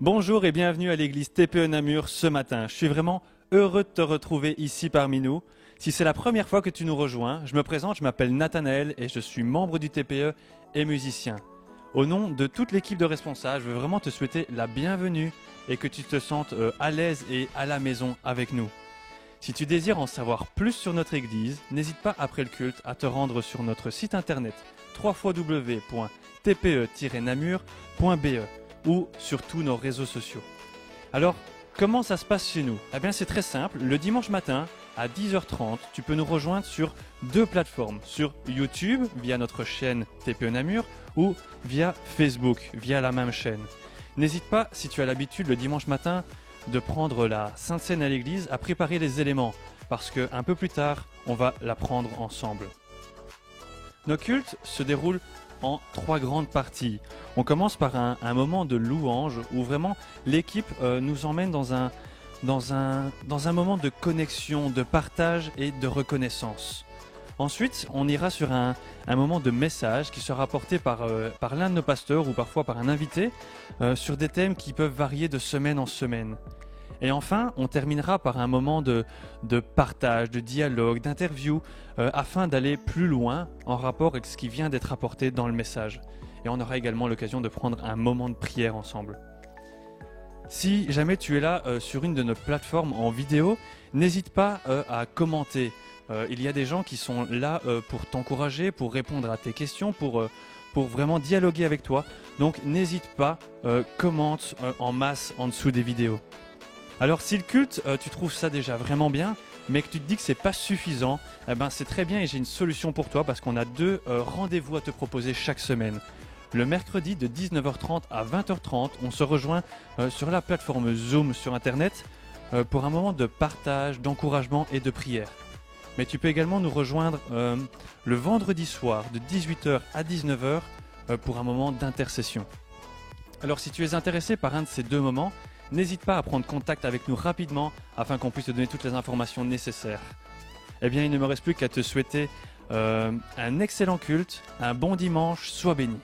Bonjour et bienvenue à l'église TPE Namur ce matin. Je suis vraiment heureux de te retrouver ici parmi nous. Si c'est la première fois que tu nous rejoins, je me présente, je m'appelle Nathanaël et je suis membre du TPE et musicien. Au nom de toute l'équipe de responsables, je veux vraiment te souhaiter la bienvenue et que tu te sentes à l'aise et à la maison avec nous. Si tu désires en savoir plus sur notre église, n'hésite pas après le culte à te rendre sur notre site internet www.tpe-namur.be ou sur tous nos réseaux sociaux. Alors, comment ça se passe chez nous? Eh bien, c'est très simple. Le dimanche matin, à 10h30, tu peux nous rejoindre sur deux plateformes. Sur YouTube, via notre chaîne TPE Namur, ou via Facebook, via la même chaîne. N'hésite pas, si tu as l'habitude le dimanche matin de prendre la Sainte Seine à l'église, à préparer les éléments, parce qu'un peu plus tard, on va la prendre ensemble. Nos cultes se déroulent en trois grandes parties. On commence par un moment de louange où vraiment l'équipe nous emmène dans un moment de connexion, de partage et de reconnaissance. Ensuite, on ira sur un moment de message qui sera porté par l'un de nos pasteurs ou parfois par un invité sur des thèmes qui peuvent varier de semaine en semaine. Et enfin, on terminera par un moment de partage, de dialogue, d'interview, afin d'aller plus loin en rapport avec ce qui vient d'être apporté dans le message. Et on aura également l'occasion de prendre un moment de prière ensemble. Si jamais tu es là sur une de nos plateformes en vidéo, n'hésite pas à commenter. Il y a des gens qui sont là pour t'encourager, pour répondre à tes questions, pour vraiment dialoguer avec toi. Donc n'hésite pas, commente en masse en dessous des vidéos. Alors si le culte, tu trouves ça déjà vraiment bien, mais que tu te dis que c'est pas suffisant, eh ben c'est très bien et j'ai une solution pour toi parce qu'on a deux rendez-vous à te proposer chaque semaine. Le mercredi de 19h30 à 20h30, on se rejoint sur la plateforme Zoom sur Internet pour un moment de partage, d'encouragement et de prière. Mais tu peux également nous rejoindre le vendredi soir de 18h à 19h pour un moment d'intercession. Alors si tu es intéressé par un de ces deux moments, n'hésite pas à prendre contact avec nous rapidement afin qu'on puisse te donner toutes les informations nécessaires. Eh bien, il ne me reste plus qu'à te souhaiter un excellent culte, un bon dimanche, sois béni.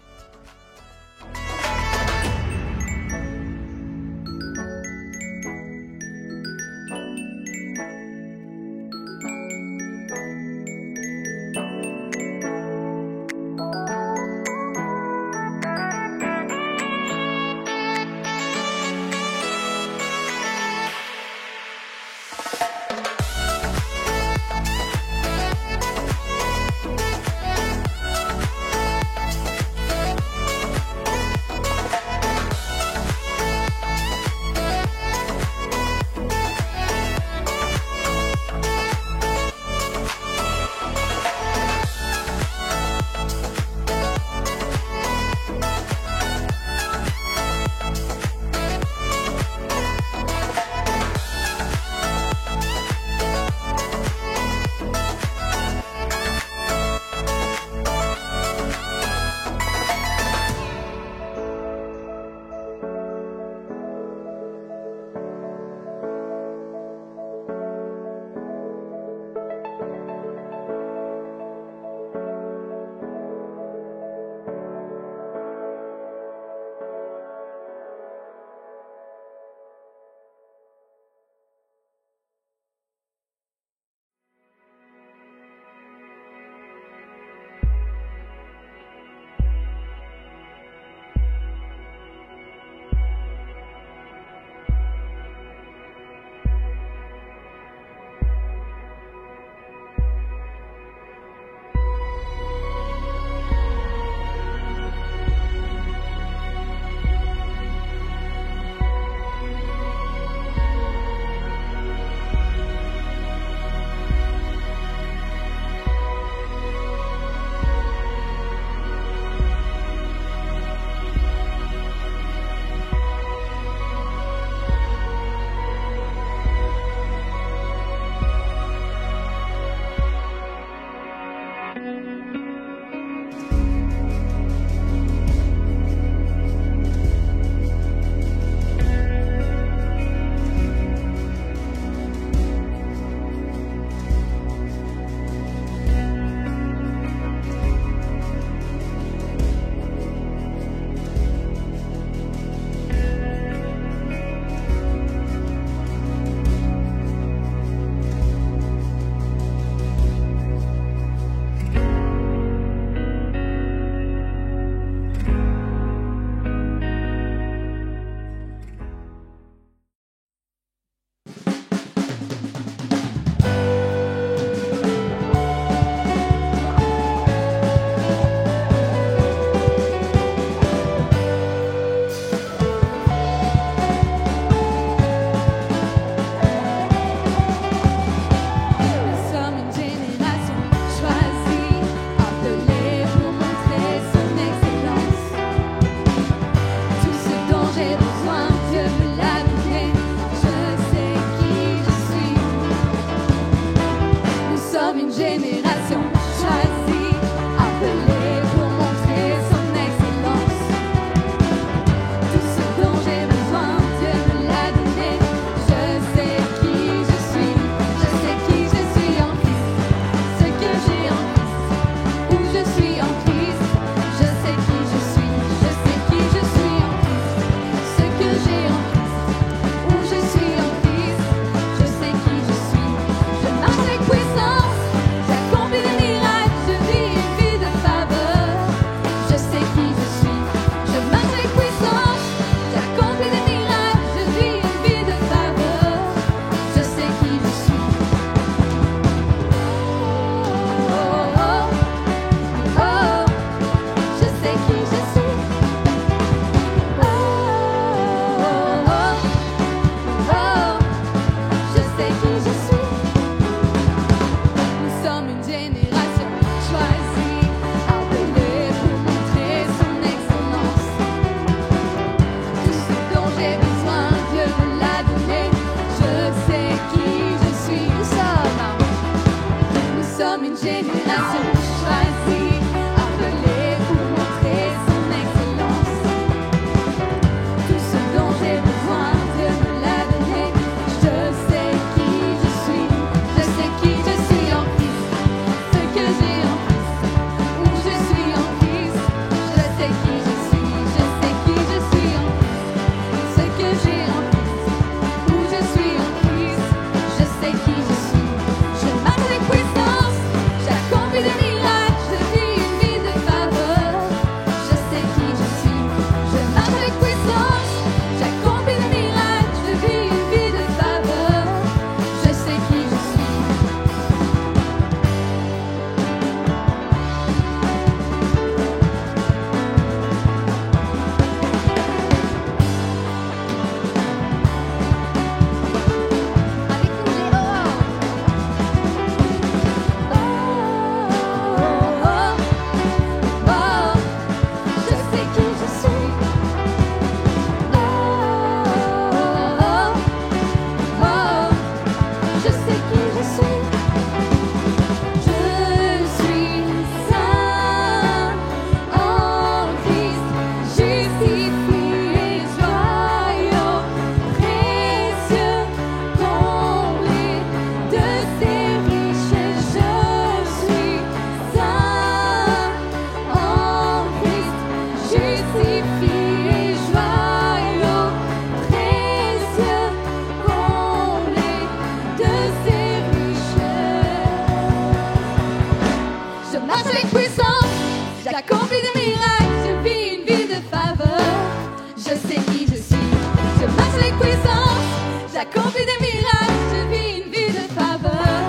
J'accomplis des miracles, je vis une vie de faveur.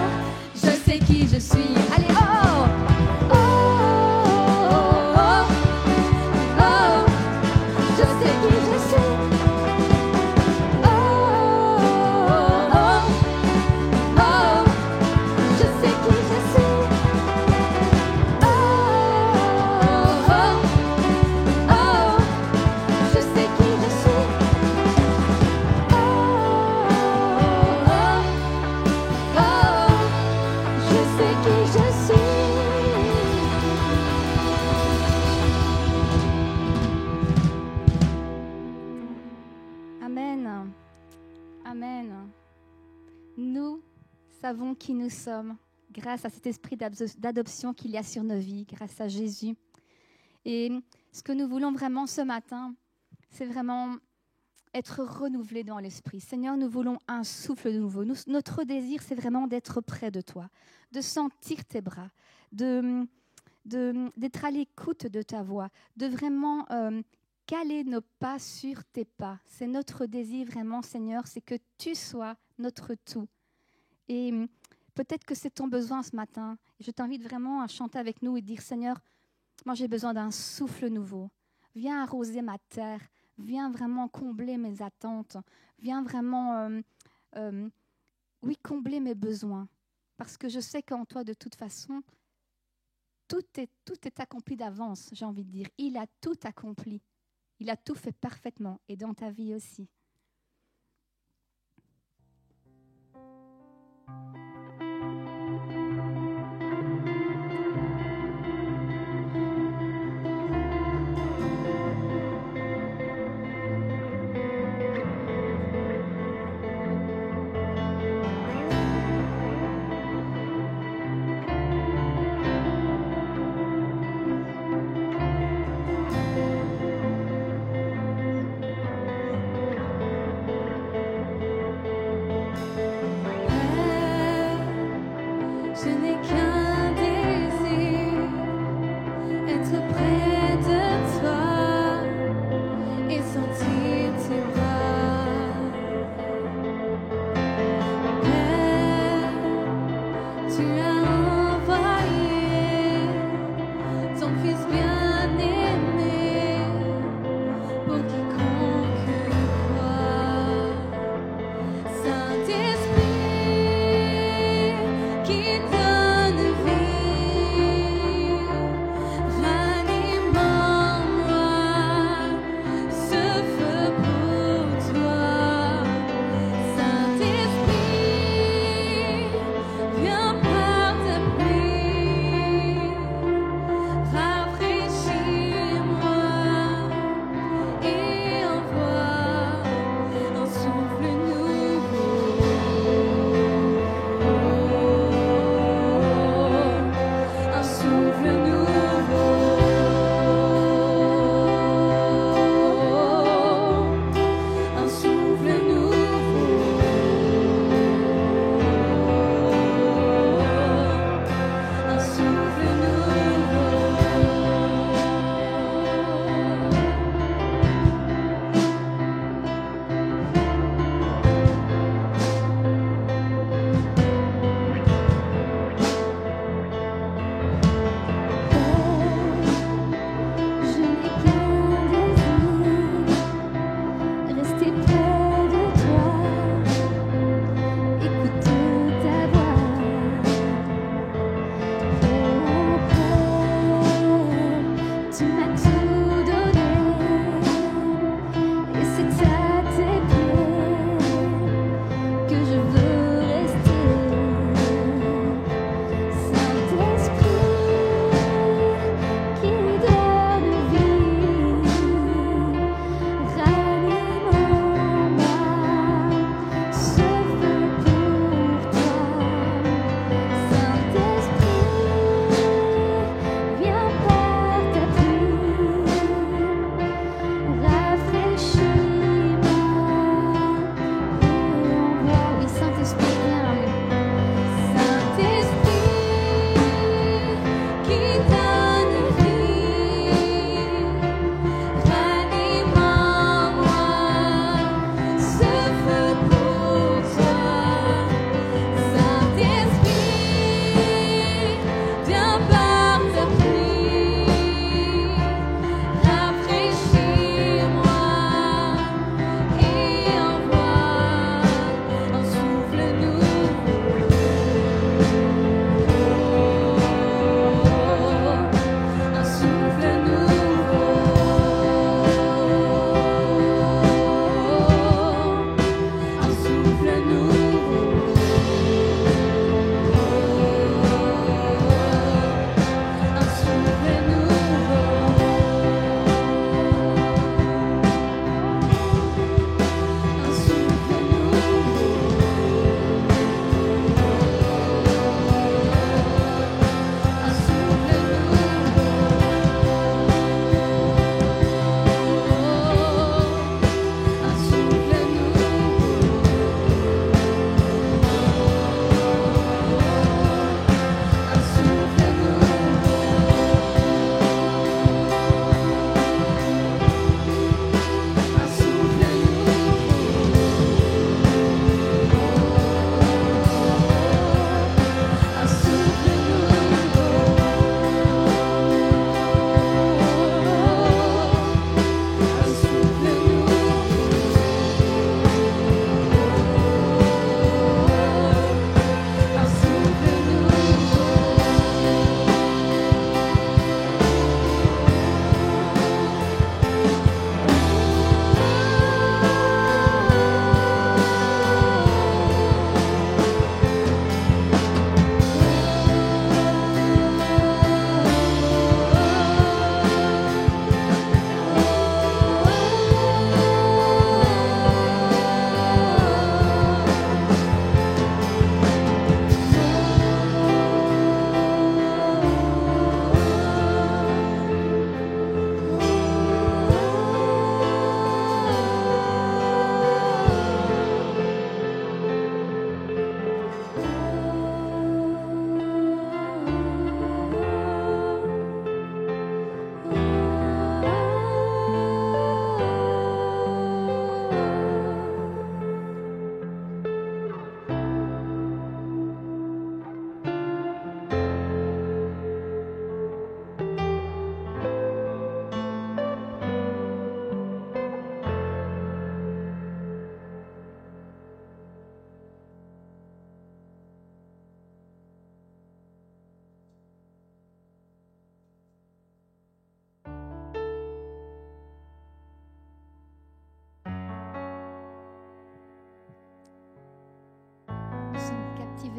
Je sais qui je suis. Allez, oh, oh, oh, oh, oh. Je sais qui je suis. Oh, oh, oh, oh. Je sais qui je suis. Oh, oh, oh. Je sais qui je suis. Oh, oh, oh. Je sais qui je suis. Amen. Amen. Nous savons qui nous sommes grâce à cet esprit d'adoption qu'il y a sur nos vies, grâce à Jésus. Et ce que nous voulons vraiment ce matin, c'est vraiment être renouvelés dans l'esprit. Seigneur, nous voulons un souffle nouveau. Notre désir, c'est vraiment d'être près de toi, de sentir tes bras, d'être à l'écoute de ta voix, de vraiment caler nos pas sur tes pas. C'est notre désir vraiment, Seigneur, c'est que tu sois notre tout. Et peut-être que c'est ton besoin ce matin. Je t'invite vraiment à chanter avec nous et dire, Seigneur, moi j'ai besoin d'un souffle nouveau. Viens arroser ma terre. Viens vraiment combler mes attentes. Viens vraiment, combler mes besoins. Parce que je sais qu'en toi, de toute façon, tout est accompli d'avance, j'ai envie de dire. Il a tout accompli. Il a tout fait parfaitement. Et dans ta vie aussi.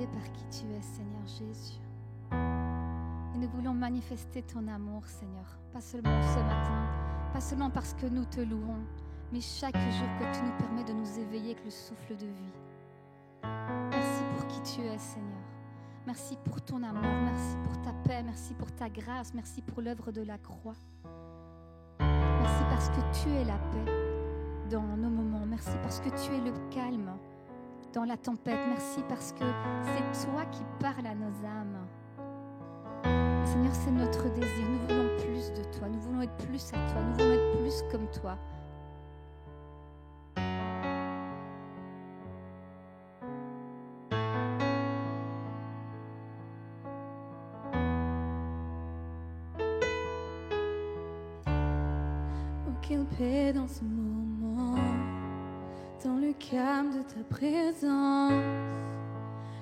captiver par qui tu es, Seigneur Jésus. Et nous voulons manifester ton amour, Seigneur, pas seulement ce matin, pas seulement parce que nous te louons, mais chaque jour que tu nous permets de nous éveiller avec le souffle de vie. Merci pour qui tu es, Seigneur. Merci pour ton amour, merci pour ta paix, merci pour ta grâce, merci pour l'œuvre de la croix. Merci parce que tu es la paix dans nos moments. Merci parce que tu es le calme dans la tempête. Merci parce que c'est toi qui parles à nos âmes. Seigneur, c'est notre désir. Nous voulons plus de toi. Nous voulons être plus à toi. Nous voulons être plus comme toi. Oh, quelle paix dans ce moment, dans le calme de ta présence,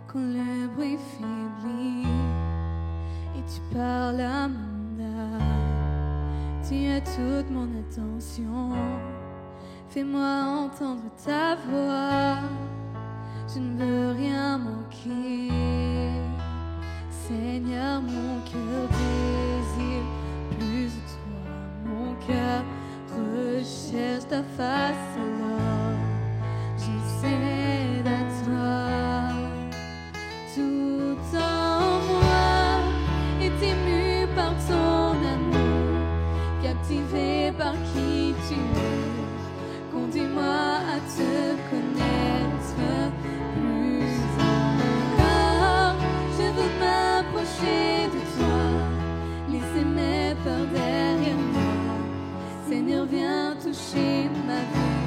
quand le bruit faiblit et tu parles à mon âme. Tu as toute mon attention, fais-moi entendre ta voix, je ne veux rien manquer. Seigneur, mon cœur désire plus de toi, mon cœur recherche ta face, alors j'essaie à toi. Tout en moi est ému par ton amour, captivé par qui tu es. Conduis-moi à te connaître plus encore. Je veux m'approcher de toi, laisser mes peurs derrière moi. Seigneur, viens toucher ma vie,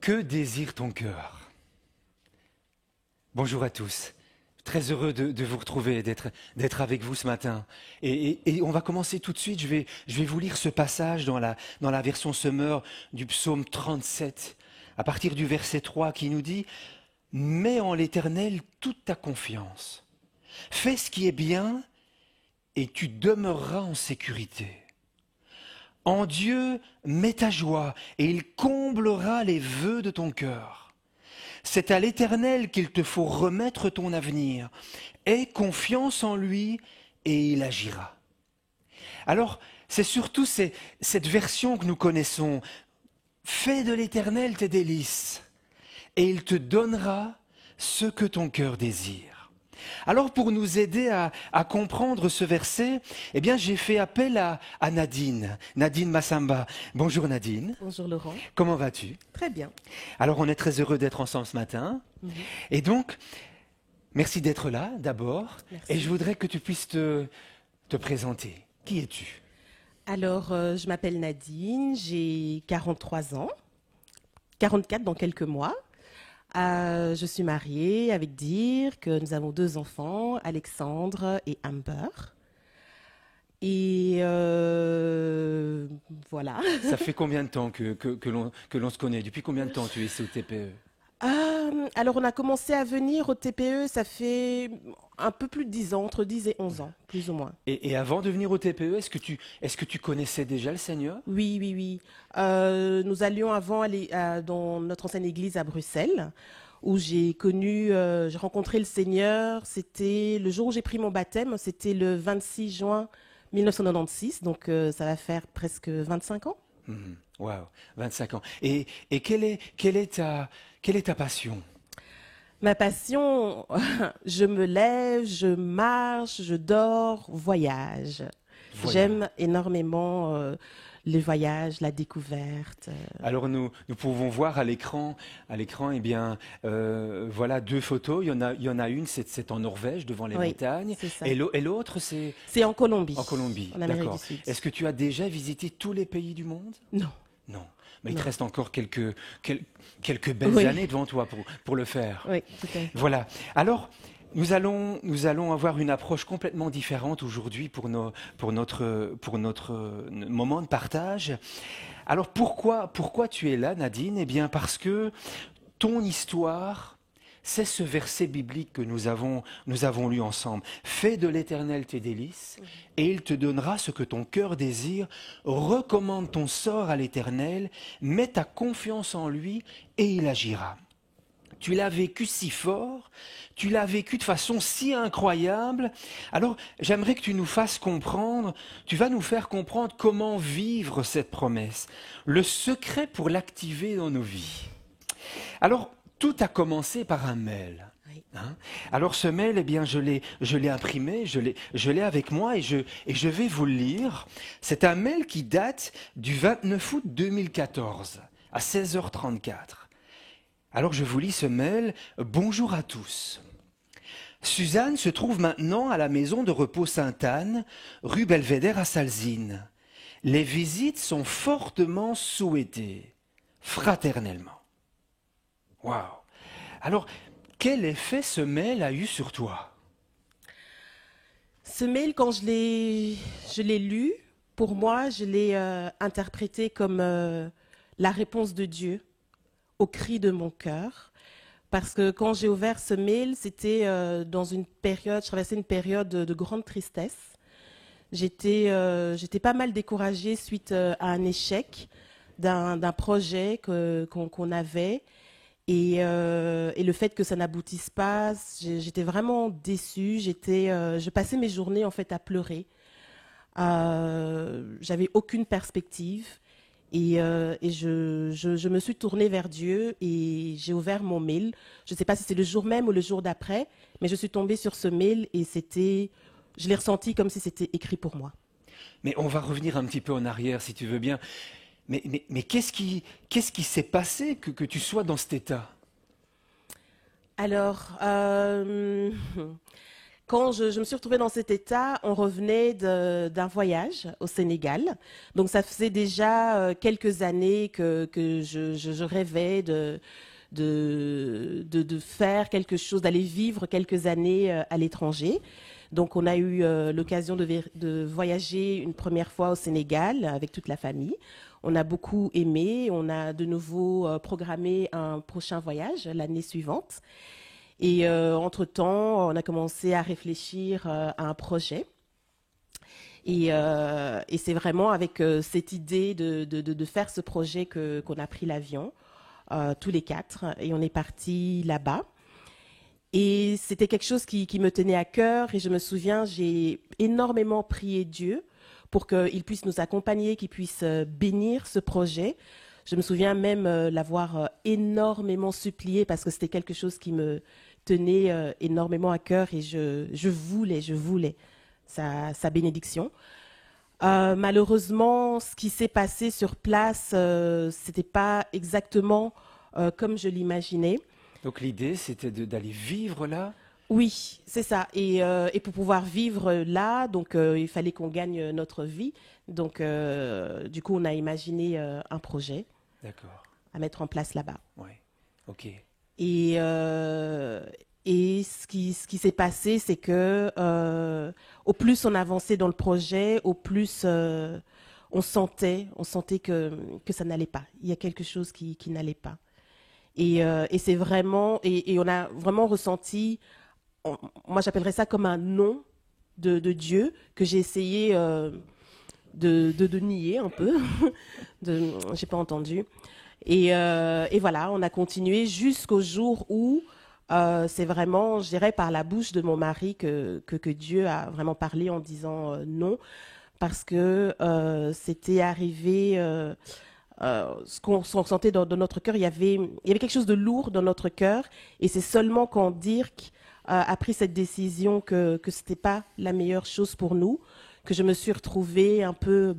Que désire ton cœur? Bonjour à tous. Très heureux de vous retrouver, d'être avec vous ce matin. Et on va commencer tout de suite. Je vais vous lire ce passage dans la version Semeur du psaume 37, à partir du verset 3 qui nous dit « Mets en l'Éternel toute ta confiance. Fais ce qui est bien et tu demeureras en sécurité. En Dieu, mets ta joie et il comblera les vœux de ton cœur. C'est à l'Éternel qu'il te faut remettre ton avenir. Aie confiance en lui et il agira. » Alors, c'est surtout cette version que nous connaissons. Fais de l'Éternel tes délices et il te donnera ce que ton cœur désire. Alors, pour nous aider à comprendre ce verset, eh bien, j'ai fait appel à Nadine Massamba. Bonjour Nadine. Bonjour Laurent. Comment vas-tu? Très bien. Alors, on est très heureux d'être ensemble ce matin. Et donc, merci d'être là d'abord. Merci. Et je voudrais que tu puisses te présenter. Qui es-tu? Alors, je m'appelle Nadine, j'ai 43 ans, 44 dans quelques mois. Je suis mariée avec Dir, que nous avons 2 enfants, Alexandre et Amber. Et voilà. Ça fait combien de temps que l'on se connaît? Depuis combien de temps tu es ici au TPE? Alors, on a commencé à venir au TPE, ça fait un peu plus de 10 ans, entre 10 et 11 ans, plus ou moins. Et avant de venir au TPE, est-ce que tu connaissais déjà le Seigneur? Oui. Nous allions avant aller dans notre ancienne église à Bruxelles, où j'ai rencontré le Seigneur. C'était le jour où j'ai pris mon baptême, c'était le 26 juin 1996, donc ça va faire presque 25 ans. Waouh, 25 ans. Et quelle est ta passion? Ma passion, je me lève, je marche, je dors, voyage. J'aime énormément les voyages, la découverte. Alors nous pouvons voir à l'écran, eh bien, voilà 2 photos. Il y en a une, c'est en Norvège, devant les montagnes. C'est ça. Et l'autre, c'est en Colombie. en Colombie. En Amérique D'accord. du Sud. Est-ce que tu as déjà visité tous les pays du monde? Non. Non. Mais il te Non. reste encore quelques belles années devant toi pour le faire. Oui, tout à fait. Voilà. Alors, nous allons avoir une approche complètement différente aujourd'hui pour notre moment de partage. Alors, pourquoi tu es là, Nadine? Eh bien, parce que ton histoire, c'est ce verset biblique que nous avons lu ensemble. Fais de l'Éternel tes délices, et il te donnera ce que ton cœur désire. Recommande ton sort à l'Éternel, mets ta confiance en lui, et il agira. Tu l'as vécu si fort, tu l'as vécu de façon si incroyable. Alors, j'aimerais que tu nous fasses comprendre, tu vas nous faire comprendre comment vivre cette promesse, le secret pour l'activer dans nos vies. Alors, tout a commencé par un mail. Oui. Alors ce mail, eh bien, je l'ai imprimé, je l'ai avec moi et je vais vous le lire. C'est un mail qui date du 29 août 2014 à 16h34. Alors je vous lis ce mail. Bonjour à tous. Suzanne se trouve maintenant à la maison de repos Sainte-Anne, rue Belvédère à Salzine. Les visites sont fortement souhaitées, fraternellement. Waouh! Alors, quel effet ce mail a eu sur toi? Ce mail, quand je l'ai lu, pour moi, je l'ai interprété comme la réponse de Dieu au cri de mon cœur. Parce que quand j'ai ouvert ce mail, c'était dans une période, je traversais une période de grande tristesse. J'étais pas mal découragée suite à un échec d'un projet qu'on avait. Et le fait que ça n'aboutisse pas, j'étais vraiment déçue. Je passais mes journées en fait à pleurer. J'avais aucune perspective. Et je me suis tournée vers Dieu et j'ai ouvert mon mail. Je ne sais pas si c'est le jour même ou le jour d'après, mais je suis tombée sur ce mail et je l'ai ressenti comme si c'était écrit pour moi. Mais on va revenir un petit peu en arrière, si tu veux bien. Mais qu'est-ce qui s'est passé que tu sois dans cet état? Alors, quand je me suis retrouvée dans cet état, on revenait d'un voyage au Sénégal. Donc ça faisait déjà quelques années que je rêvais de faire quelque chose, d'aller vivre quelques années à l'étranger. Donc on a eu l'occasion de voyager une première fois au Sénégal avec toute la famille. On a beaucoup aimé, on a de nouveau programmé un prochain voyage l'année suivante. Et entre-temps, on a commencé à réfléchir à un projet. Et c'est vraiment avec cette idée de faire ce projet qu'on a pris l'avion, tous les quatre, et on est parti là-bas. Et c'était quelque chose qui me tenait à cœur, et je me souviens, j'ai énormément prié Dieu pour qu'il puisse nous accompagner, qu'il puisse bénir ce projet. Je me souviens même l'avoir énormément supplié, parce que c'était quelque chose qui me tenait énormément à cœur, et je voulais sa bénédiction. Malheureusement, ce qui s'est passé sur place, c'était pas exactement comme je l'imaginais. Donc l'idée, c'était d'aller vivre là? Oui, c'est ça. Et pour pouvoir vivre là, donc il fallait qu'on gagne notre vie. Donc du coup, on a imaginé un projet à mettre en place là-bas. Ouais. Ok. Et ce qui s'est passé, c'est que au plus on avançait dans le projet, au plus on sentait que ça n'allait pas. Il y a quelque chose qui n'allait pas. Et c'est vraiment, et on a vraiment ressenti, moi j'appellerais ça comme un non de Dieu que j'ai essayé de nier un peu. J'ai pas entendu. Et voilà, on a continué jusqu'au jour où c'est vraiment, je dirais, par la bouche de mon mari que Dieu a vraiment parlé en disant non, parce que c'était arrivé, ce qu'on ressentait dans notre cœur, il y avait quelque chose de lourd dans notre cœur, et c'est seulement quand Dirk a pris cette décision que c'était pas la meilleure chose pour nous, que je me suis retrouvée un peu,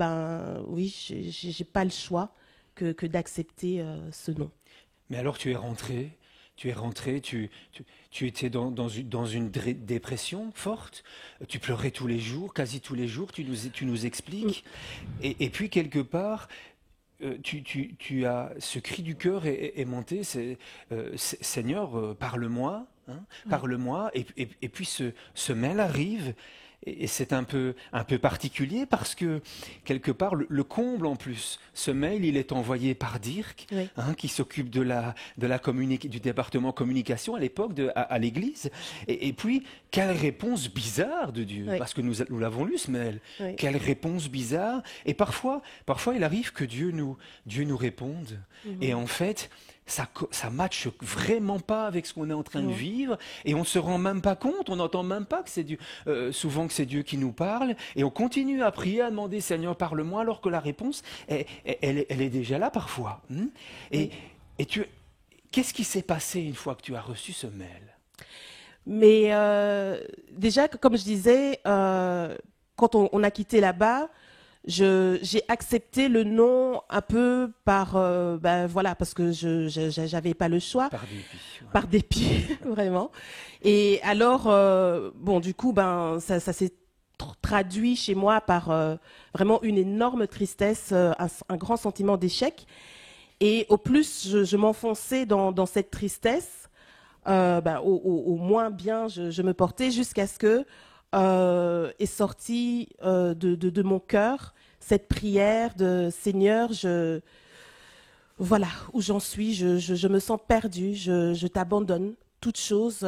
oui, j'ai pas le choix que d'accepter ce non. Mais alors tu es rentré, tu étais dans une dépression forte, tu pleurais tous les jours, quasi tous les jours, tu nous expliques, et puis quelque part, tu as ce cri du cœur est monté, c'est Seigneur, parle-moi, hein, parle-moi, et puis ce mail arrive. Et c'est un peu particulier parce que, quelque part, le comble en plus, ce mail, il est envoyé par Dirk, qui s'occupe du département communication à l'époque à l'église. Et puis, quelle réponse bizarre de Dieu, parce que nous l'avons lu ce mail. Quelle réponse bizarre. Et parfois, il arrive que Dieu nous réponde. Et en fait, ça matche vraiment pas avec ce qu'on est en train de vivre, et on se rend même pas compte, on n'entend même pas que c'est Dieu, souvent que c'est Dieu qui nous parle, et on continue à prier, à demander Seigneur parle-moi, alors que la réponse elle est déjà là parfois. Et qu'est-ce qui s'est passé une fois que tu as reçu ce mail? Mais déjà, comme je disais, quand on a quitté là-bas, j'ai accepté le non un peu par voilà, parce que j'avais pas le choix, par dépit vraiment. Et alors bon, du coup ça s'est traduit chez moi par vraiment une énorme tristesse, un grand sentiment d'échec, et au plus je m'enfonçais dans cette tristesse, au moins bien je me portais, jusqu'à ce que est sortie de mon cœur cette prière de Seigneur, voilà où j'en suis, je me sens perdue, je t'abandonne toute chose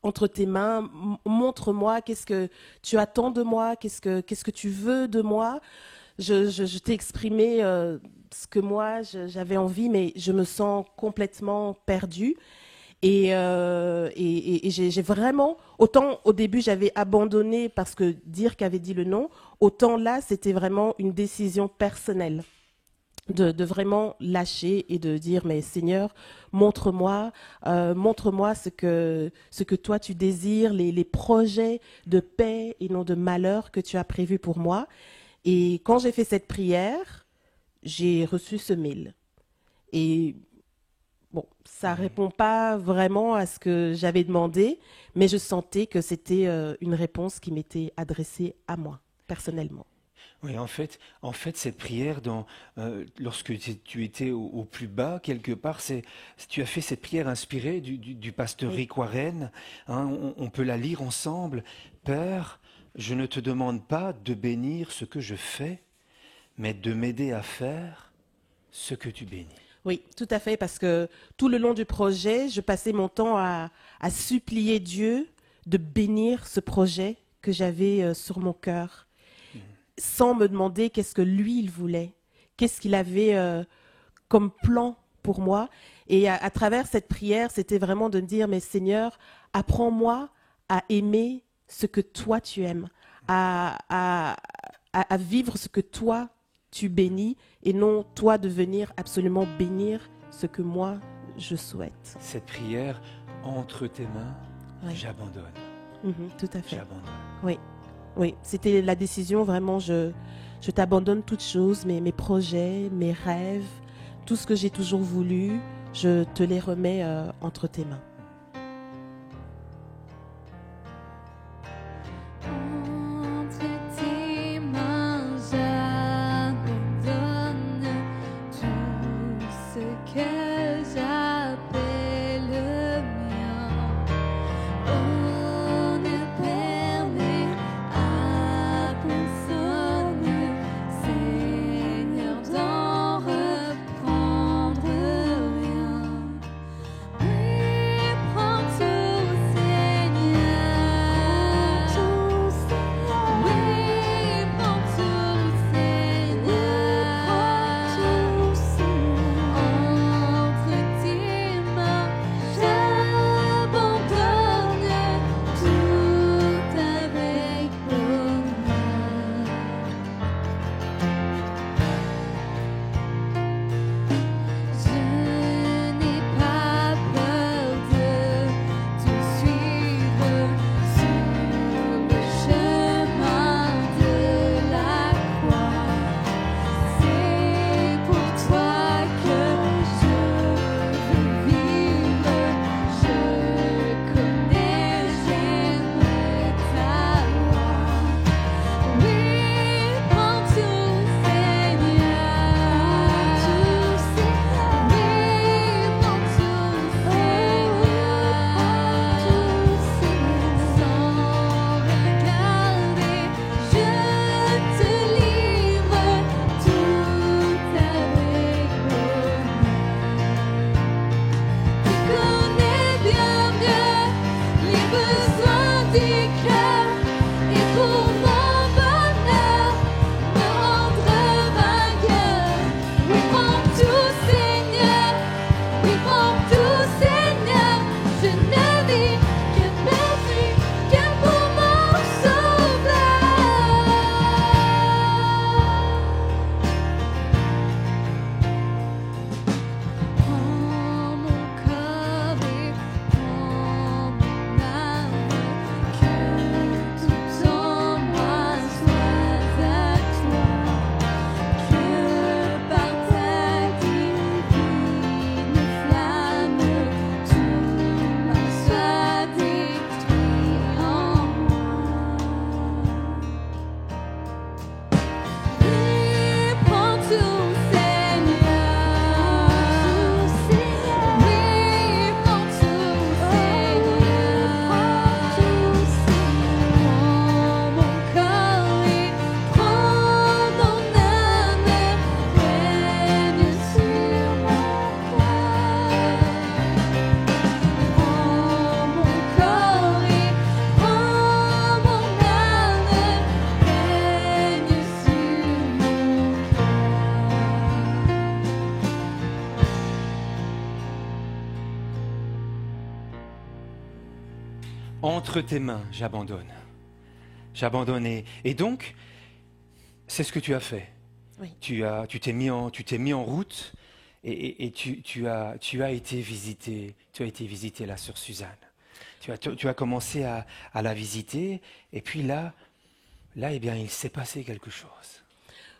entre tes mains, montre-moi qu'est-ce que tu attends de moi, qu'est-ce que tu veux de moi. Je t'ai exprimé ce que moi j'avais envie, mais je me sens complètement perdue. Et j'ai vraiment, autant au début j'avais abandonné parce que Dirk avait dit le non, autant là c'était vraiment une décision personnelle de vraiment lâcher et de dire mais Seigneur, montre-moi ce que toi tu désires, les projets de paix et non de malheur que tu as prévus pour moi. Et quand j'ai fait cette prière, j'ai reçu ce mail. Et bon, ça répond pas vraiment à ce que j'avais demandé, mais je sentais que c'était une réponse qui m'était adressée à moi, personnellement. Oui, en fait, cette prière, lorsque tu étais au plus bas, quelque part, tu as fait cette prière inspirée du pasteur Oui. Rick Warren. Hein, on peut la lire ensemble. Père, je ne te demande pas de bénir ce que je fais, mais de m'aider à faire ce que tu bénis. Oui, tout à fait, parce que tout le long du projet, je passais mon temps à supplier Dieu de bénir ce projet que j'avais sur mon cœur, sans me demander qu'est-ce que lui, il voulait, qu'est-ce qu'il avait comme plan pour moi. Et à travers cette prière, c'était vraiment de me dire, mais Seigneur, apprends-moi à aimer ce que toi tu aimes, à vivre ce que toi tu bénis, et non toi de venir absolument bénir ce que moi je souhaite. Cette prière, entre tes mains, Oui. j'abandonne. Tout à fait. J'abandonne. Oui, oui, c'était la décision vraiment, je t'abandonne toutes choses, mes projets, mes rêves, tout ce que j'ai toujours voulu, je te les remets entre tes mains. Entre tes mains, j'abandonne tout ce que j'appelle le mien. Oh, ne permets à personne, Seigneur, d'en reprendre rien. Oui, prends tout, Seigneur. Oui, prends tout, Seigneur. Entre tes mains, j'abandonne tout avec bonheur. Je n'ai pas peur de te suivre sur le chemin de la croix. C'est pour toi que je veux vivre. Je connais, j'aime ta loi. Oui, prends tout, Seigneur. Oui, prends tout, Seigneur. Sans regarder, je te livre tout avec bonheur. Tu connais bien mieux les besoins du cœur, et pour mon bonheur, me rendre vainqueur. Oui, prends tout, Seigneur. Oui, prends tout, Seigneur. Je ne vis que perdu, que pour mon sauveur. Prends mon corps et prends mon âme, que tout en moi soit à toi, que par ta divine flamme, tout mal soit détruit en moi. Oui, prends tout, Seigneur. Oui, prends tout, Seigneur. Prends mon corps et prends mon âme, règne sur mon cœur. Prends mon corps et prends mon âme, règne sur mon Entre tes mains, j'abandonne. J'abandonne. Et donc, c'est ce que tu as fait. Oui. Tu t'es mis en route et tu as été visiter la sœur Suzanne. Tu as commencé à la visiter, et puis là, eh bien, il s'est passé quelque chose.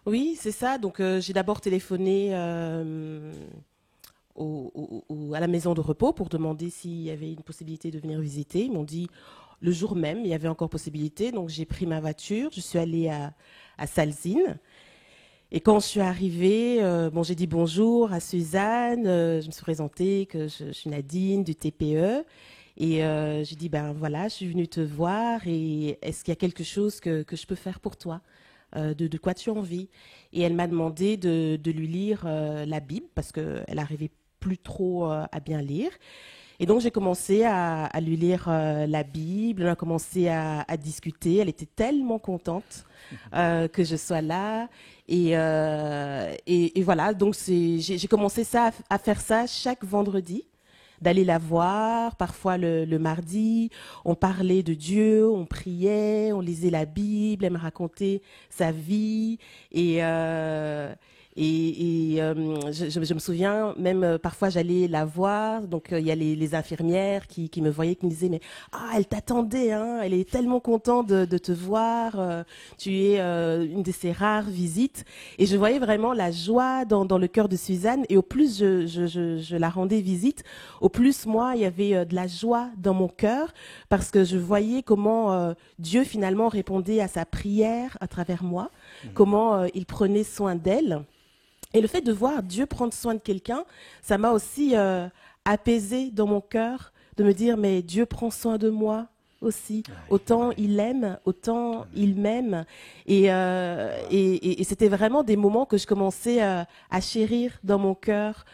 Oui, c'est ça. Donc, j'ai d'abord téléphoné à la maison de repos pour demander s'il y avait une possibilité de venir visiter. Ils m'ont dit le jour même, il y avait encore possibilité. Donc j'ai pris ma voiture, je suis allée à Salzine. Et quand je suis arrivée, j'ai dit bonjour à Suzanne, je me suis présentée que je suis Nadine du TPE. Et j'ai dit, ben voilà, je suis venue te voir et est-ce qu'il y a quelque chose que je peux faire pour toi? De quoi tu as envie? Et elle m'a demandé de lui lire la Bible parce qu'elle n'arrivait plus trop à bien lire. Et donc j'ai commencé à lui lire la Bible, on a commencé à discuter. Elle était tellement contente que je sois là. Et voilà, donc j'ai commencé à faire ça chaque vendredi, d'aller la voir, parfois le mardi. On parlait de Dieu, on priait, on lisait la Bible, elle me racontait sa vie. Je me souviens, même parfois j'allais la voir, donc il y a les infirmières qui me voyaient, qui me disaient, mais elle t'attendait, hein, elle est tellement contente de te voir, tu es une de ses rares visites. Et je voyais vraiment la joie dans le cœur de Suzanne, et au plus je la rendais visite, au plus moi, il y avait de la joie dans mon cœur, parce que je voyais comment Dieu finalement répondait à sa prière à travers moi, comment il prenait soin d'elle. Et le fait de voir Dieu prendre soin de quelqu'un, ça m'a aussi apaisé dans mon cœur, de me dire, mais Dieu prend soin de moi aussi. Autant il aime, autant il m'aime. Et c'était vraiment des moments que je commençais à chérir dans mon cœur.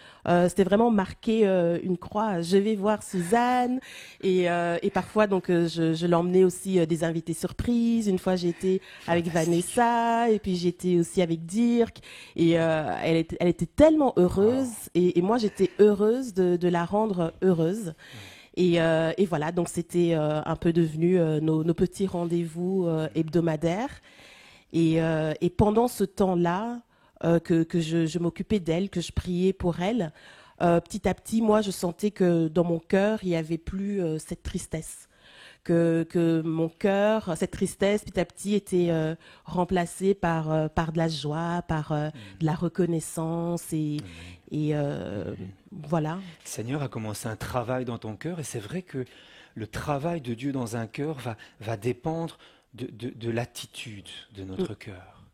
C'était vraiment marqué une croix. Je vais voir Suzanne. Et parfois, donc, je l'emmenais aussi des invités surprises. Une fois, j'étais avec Vanessa. Et puis, j'étais aussi avec Dirk. Et elle était tellement heureuse. Et moi, j'étais heureuse de la rendre heureuse. Et voilà, donc c'était un peu devenu nos petits rendez-vous hebdomadaires. Et pendant ce temps-là, que je m'occupais d'elle, que je priais pour elle, petit à petit, moi, je sentais que dans mon cœur, il n'y avait plus cette tristesse. Que mon cœur, cette tristesse, petit à petit, était remplacée par de la joie, par de la reconnaissance et voilà. Le Seigneur a commencé un travail dans ton cœur et c'est vrai que le travail de Dieu dans un cœur va dépendre de l'attitude de notre cœur.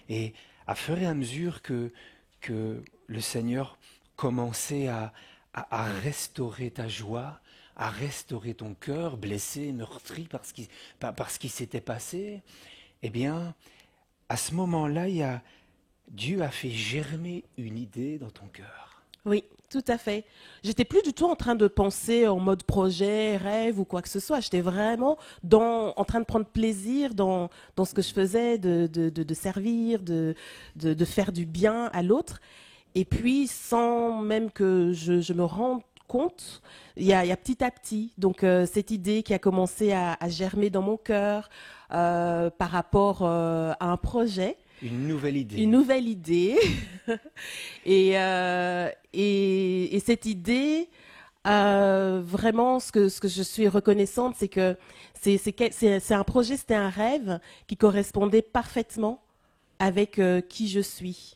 Et à fur et à mesure que le Seigneur commençait à restaurer ta joie, à restaurer ton cœur blessé, meurtri par ce qui s'était passé, eh bien, à ce moment-là, Dieu a fait germer une idée dans ton cœur. Oui, tout à fait. J'étais plus du tout en train de penser en mode projet, rêve ou quoi que ce soit. J'étais vraiment en train de prendre plaisir dans ce que je faisais, de servir, de faire du bien à l'autre. Et puis, sans même que je me rende compte, il y a petit à petit, donc cette idée qui a commencé à germer dans mon cœur par rapport à un projet. Une nouvelle idée. Une nouvelle idée. et cette idée, vraiment, ce que je suis reconnaissante, c'est que c'est un projet, c'était un rêve qui correspondait parfaitement avec qui je suis.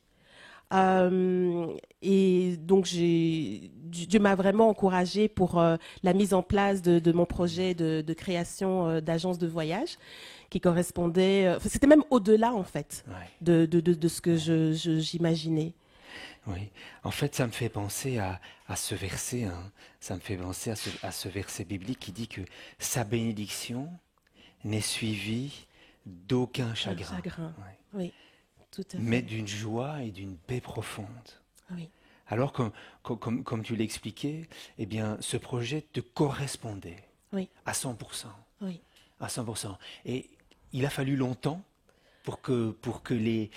Et donc, Dieu m'a vraiment encouragée pour la mise en place de mon projet de création d'agence de voyage qui correspondait, c'était même au-delà en fait de ce que j'imaginais. Oui, en fait, ça me fait penser à ce verset, ça me fait penser à ce verset biblique qui dit que sa bénédiction n'est suivie d'aucun chagrin. Oui, tout à fait. Mais d'une joie et d'une paix profonde. Oui. Alors, comme tu l'expliquais, eh bien, ce projet te correspondait à 100%. Oui. À 100%. Et il a fallu longtemps pour que les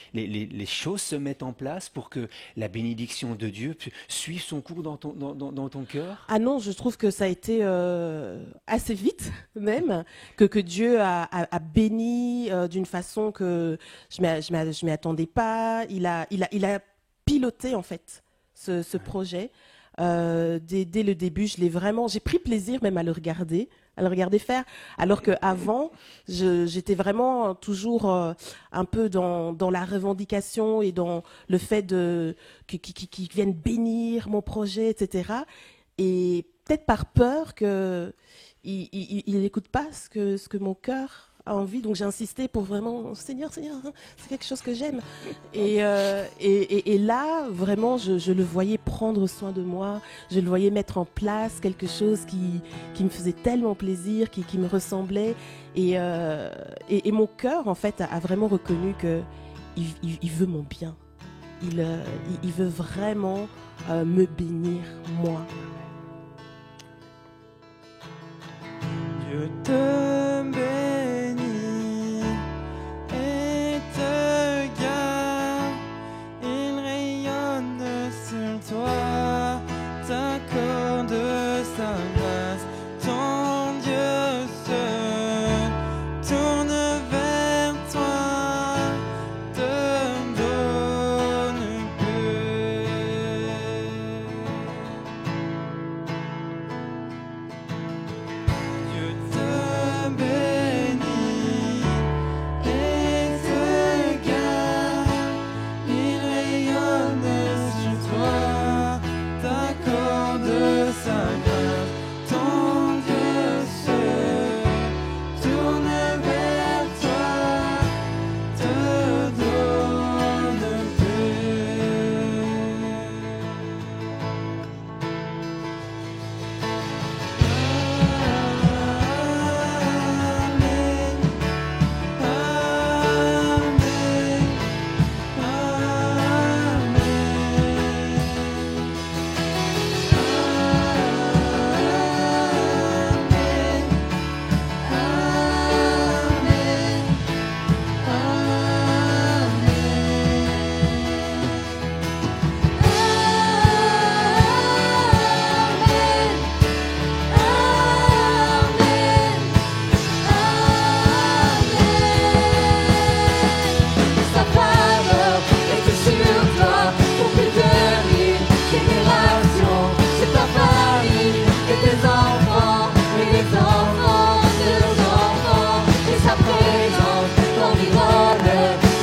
choses se mettent en place, pour que la bénédiction de Dieu suive son cours dans ton cœur. Ah non, je trouve que ça a été assez vite même, que Dieu a béni d'une façon que je m'y attendais pas. Il a piloté en fait ce projet. Dès le début, j'ai pris plaisir même à le regarder à le regarder faire. Alors qu'avant, j'étais vraiment toujours un peu dans la revendication et dans le fait qu'ils viennent bénir mon projet, etc. Et peut-être par peur qu'il n'écoute pas ce que mon cœur a envie. Donc j'ai insisté pour vraiment, Seigneur, hein, c'est quelque chose que j'aime. Et là, vraiment, je le voyais prendre soin de moi. Je le voyais mettre en place quelque chose qui me faisait tellement plaisir, qui me ressemblait. Et mon cœur, en fait, a vraiment reconnu qu'il veut mon bien. Il veut vraiment me bénir, moi. Dieu te bénit et te garde, il rayonne sur toi, t'accorde sa grâce, ton Dieu se tourne vers toi, te donne paix. Dieu te bénit et te garde, il rayonne sur toi, t'accorde sa grâce, ton Dieu se tourne vers toi, te donne paix. Sa faveur est sur toi pour plus de 1000 générations. C'est ta famille et tes enfants et les enfants de nos enfants. Et sa présence t'environne,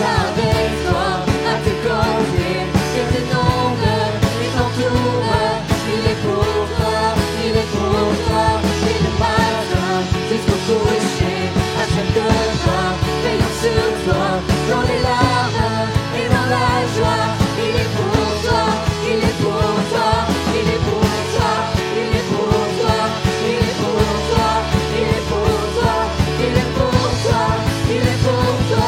avec toi à tes côtés et t'inonde et t'entoure. Il est pour toi, il est pour toi. Et le matin jusqu'au coucher, à chaque pas, veillant sur toi, dans les larmes et dans la joie. Il est pour toi, il est pour toi, il est pour toi, il est pour toi, il est pour toi, il est pour toi, il est pour toi, il est pour toi.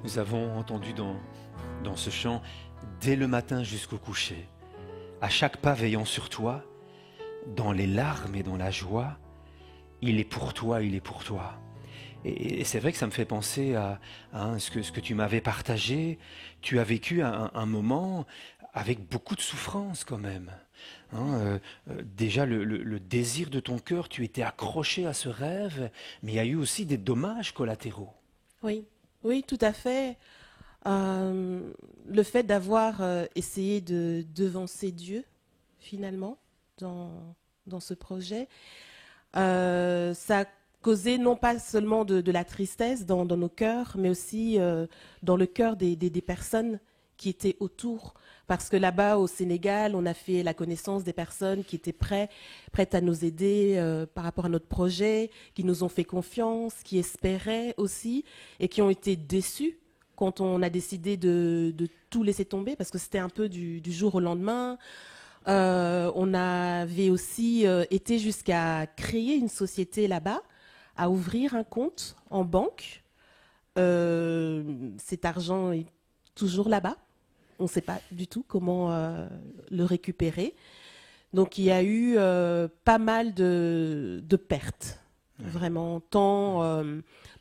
Nous avons entendu dans ce chant, dès le matin jusqu'au coucher, à chaque pas veillant sur toi, dans les larmes et dans la joie, il est pour toi, il est pour toi. Et c'est vrai que ça me fait penser à ce que tu m'avais partagé. Tu as vécu un moment avec beaucoup de souffrance quand même. Déjà, le désir de ton cœur, tu étais accroché à ce rêve, mais il y a eu aussi des dommages collatéraux. Oui, oui, tout à fait. Le fait d'avoir essayé de devancer Dieu, finalement, dans ce projet, ça a causé non pas seulement de la tristesse dans nos cœurs, mais aussi dans le cœur des personnes qui étaient autour. Parce que là-bas, au Sénégal, on a fait la connaissance des personnes qui étaient prêtes à nous aider par rapport à notre projet, qui nous ont fait confiance, qui espéraient aussi et qui ont été déçus quand on a décidé de tout laisser tomber, parce que c'était un peu du jour au lendemain. On avait aussi été jusqu'à créer une société là-bas, à ouvrir un compte en banque. Cet argent est toujours là-bas. On ne sait pas du tout comment le récupérer. Donc il y a eu pas mal de pertes, vraiment, tant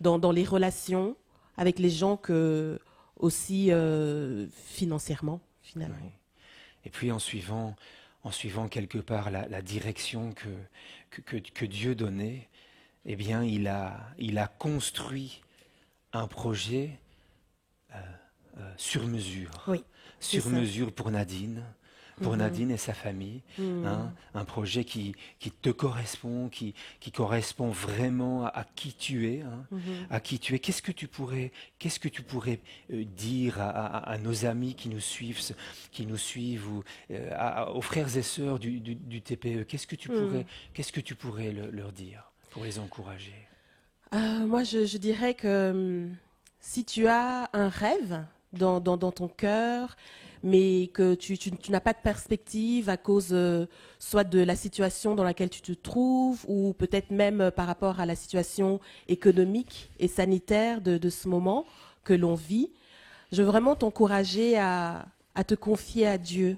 dans les relations avec les gens que aussi financièrement, finalement. Oui. Et puis en suivant quelque part la direction que Dieu donnait, eh bien il a construit un projet sur mesure. Oui, Sur c'est ça. mesure pour Nadine et sa famille. Hein, un projet qui te correspond, qui correspond vraiment à qui tu es. Hein, à qui tu es. Qu'est-ce que tu pourrais dire à nos amis qui nous suivent ou aux frères et sœurs du TPE? Qu'est-ce que tu pourrais leur dire pour les encourager? Moi, je dirais que si tu as un rêve dans ton cœur, mais que tu n'as pas de perspective à cause soit de la situation dans laquelle tu te trouves, ou peut-être même par rapport à la situation économique et sanitaire de ce moment que l'on vit, je veux vraiment t'encourager à te confier à Dieu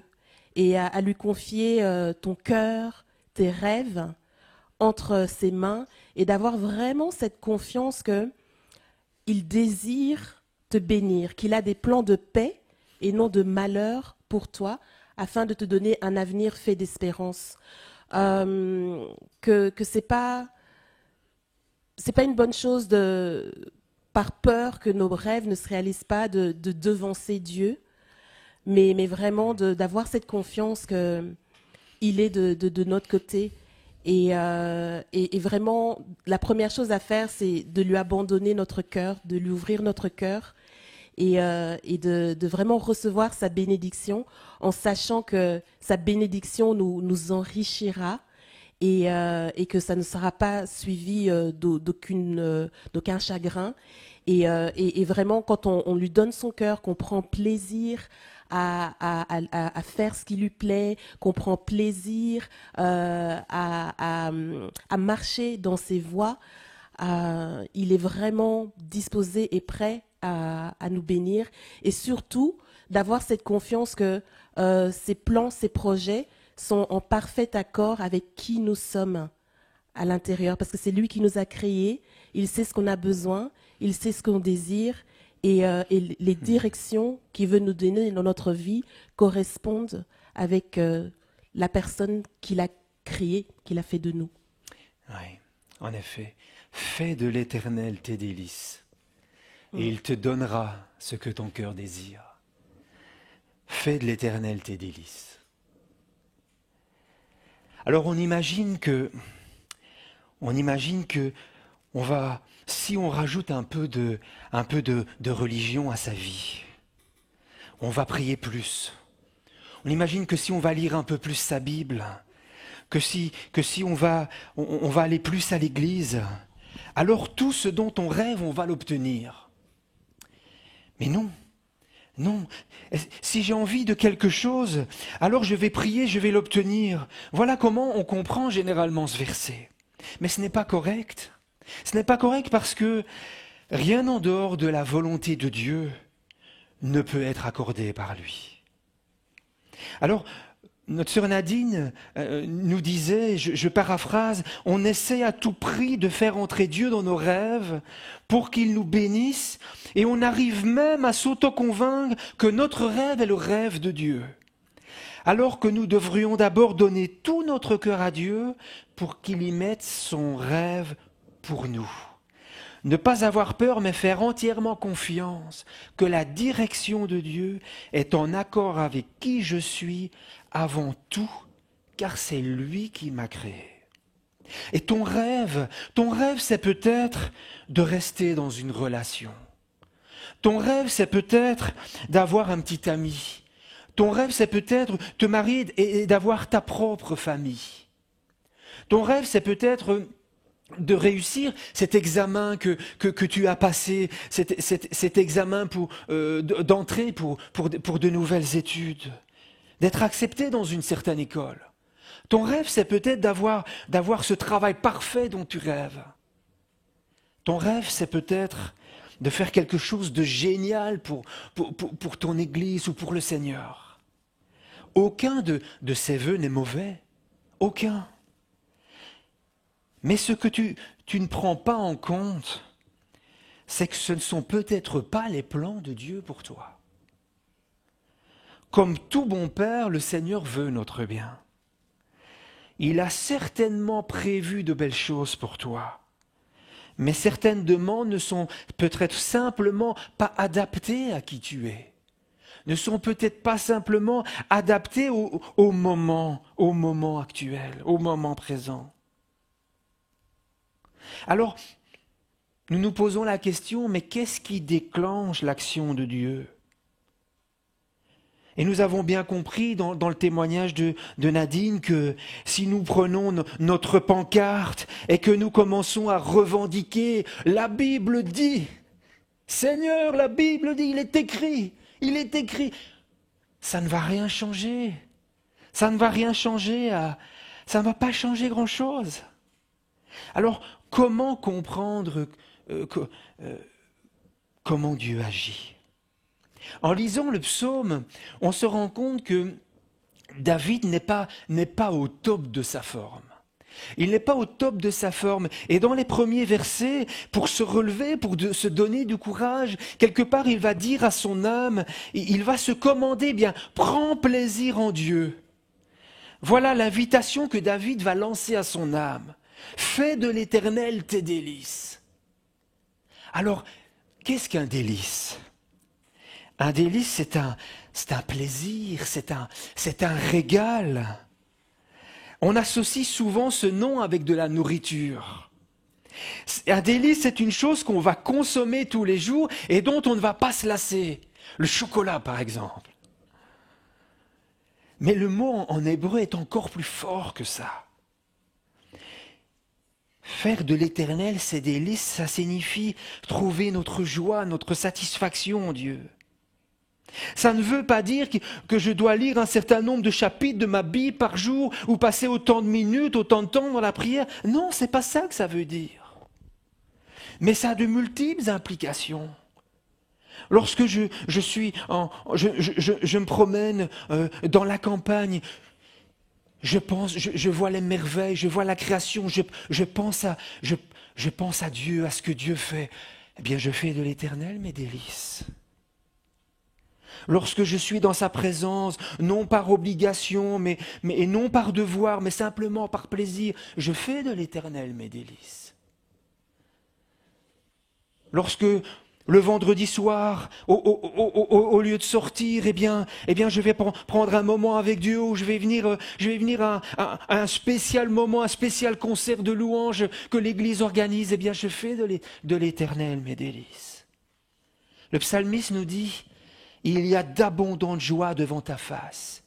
et à lui confier ton cœur, tes rêves entre ses mains, et d'avoir vraiment cette confiance que il désire te bénir, qu'il a des plans de paix et non de malheur pour toi, afin de te donner un avenir fait d'espérance. Que c'est pas une bonne chose par peur que nos rêves ne se réalisent pas, de devancer Dieu, mais vraiment d'avoir cette confiance que il est de notre côté. Et vraiment, la première chose à faire, c'est de lui abandonner notre cœur, de lui ouvrir notre cœur, et de vraiment recevoir sa bénédiction, en sachant que sa bénédiction nous enrichira, et que ça ne sera pas suivi d'aucun chagrin. Et vraiment, quand on lui donne son cœur, qu'on prend plaisir à faire ce qui lui plaît, qu'on prend plaisir à marcher dans ses voies, il est vraiment disposé et prêt à nous bénir, et surtout d'avoir cette confiance que ses plans, ses projets sont en parfait accord avec qui nous sommes à l'intérieur, parce que c'est lui qui nous a créés, il sait ce qu'on a besoin, il sait ce qu'on désire, et les directions qu'il veut nous donner dans notre vie correspondent avec la personne qu'il a créée, qu'il a fait de nous. Oui, en effet. Fais de l'Éternel tes délices, et il te donnera ce que ton cœur désire. Fais de l'Éternel tes délices. Alors on imagine que si on rajoute un peu de religion à sa vie, on va prier plus. On imagine que si on va lire un peu plus sa Bible, que si on va aller plus à l'église, alors tout ce dont on rêve, on va l'obtenir. Mais non. Non, si j'ai envie de quelque chose, alors je vais prier, je vais l'obtenir. Voilà comment on comprend généralement ce verset. Mais ce n'est pas correct. Ce n'est pas correct parce que rien en dehors de la volonté de Dieu ne peut être accordé par lui. Alors, notre sœur Nadine nous disait, je paraphrase, on essaie à tout prix de faire entrer Dieu dans nos rêves pour qu'il nous bénisse, et on arrive même à s'auto-convaincre que notre rêve est le rêve de Dieu. Alors que nous devrions d'abord donner tout notre cœur à Dieu pour qu'il y mette son rêve pour nous. Ne pas avoir peur, mais faire entièrement confiance que la direction de Dieu est en accord avec qui je suis avant tout, car c'est lui qui m'a créé. Et ton rêve, c'est peut-être de rester dans une relation, Ton rêve, c'est peut-être d'avoir un petit ami. Ton rêve, c'est peut-être te marier et d'avoir ta propre famille. Ton rêve, c'est peut-être de réussir cet examen que tu as passé, cet examen d'entrée pour de nouvelles études, d'être accepté dans une certaine école. Ton rêve, c'est peut-être d'avoir ce travail parfait dont tu rêves. Ton rêve, c'est peut-être de faire quelque chose de génial pour ton Église ou pour le Seigneur. Aucun de ces vœux n'est mauvais. Aucun. Mais ce que tu ne prends pas en compte, c'est que ce ne sont peut-être pas les plans de Dieu pour toi. Comme tout bon père, le Seigneur veut notre bien. Il a certainement prévu de belles choses pour toi. Mais certaines demandes ne sont peut-être simplement pas adaptées à qui tu es. Ne sont peut-être pas simplement adaptées au moment actuel, au moment présent. Alors, nous nous posons la question, mais qu'est-ce qui déclenche l'action de Dieu ? Et nous avons bien compris dans le témoignage de Nadine que si nous prenons notre pancarte et que nous commençons à revendiquer, la Bible dit, Seigneur, la Bible dit, il est écrit, ça ne va rien changer. Ça ne va rien changer, ça ne va pas changer grand-chose. Alors, comment comprendre comment Dieu agit ? En lisant le psaume, on se rend compte que David n'est pas au top de sa forme. Il n'est pas au top de sa forme. Et dans les premiers versets, pour se relever, pour se donner du courage, quelque part il va dire à son âme, il va se commander, bien, prends plaisir en Dieu. Voilà l'invitation que David va lancer à son âme. Fais de l'Éternel tes délices. Alors, qu'est-ce qu'un délice ? Un délice, c'est un plaisir, c'est un régal. On associe souvent ce nom avec de la nourriture. Un délice, c'est une chose qu'on va consommer tous les jours et dont on ne va pas se lasser. Le chocolat, par exemple. Mais le mot en hébreu est encore plus fort que ça. Faire de l'Éternel ses délices, ça signifie trouver notre joie, notre satisfaction en Dieu. Ça ne veut pas dire que je dois lire un certain nombre de chapitres de ma Bible par jour ou passer autant de minutes, autant de temps dans la prière. Non, c'est pas ça que ça veut dire. Mais ça a de multiples implications. Lorsque je me promène dans la campagne, je vois les merveilles, je vois la création, je pense à Dieu, à ce que Dieu fait. Eh bien, je fais de l'Éternel mes délices. Lorsque je suis dans sa présence, non par obligation, et non par devoir, mais simplement par plaisir, je fais de l'Éternel mes délices. Lorsque le vendredi soir, au lieu de sortir, eh bien, je vais prendre un moment avec Dieu où je vais venir à un spécial moment, un spécial concert de louanges que l'Église organise, eh bien, je fais de l'Éternel mes délices. Le psalmiste nous dit, il y a d'abondantes joies devant ta face,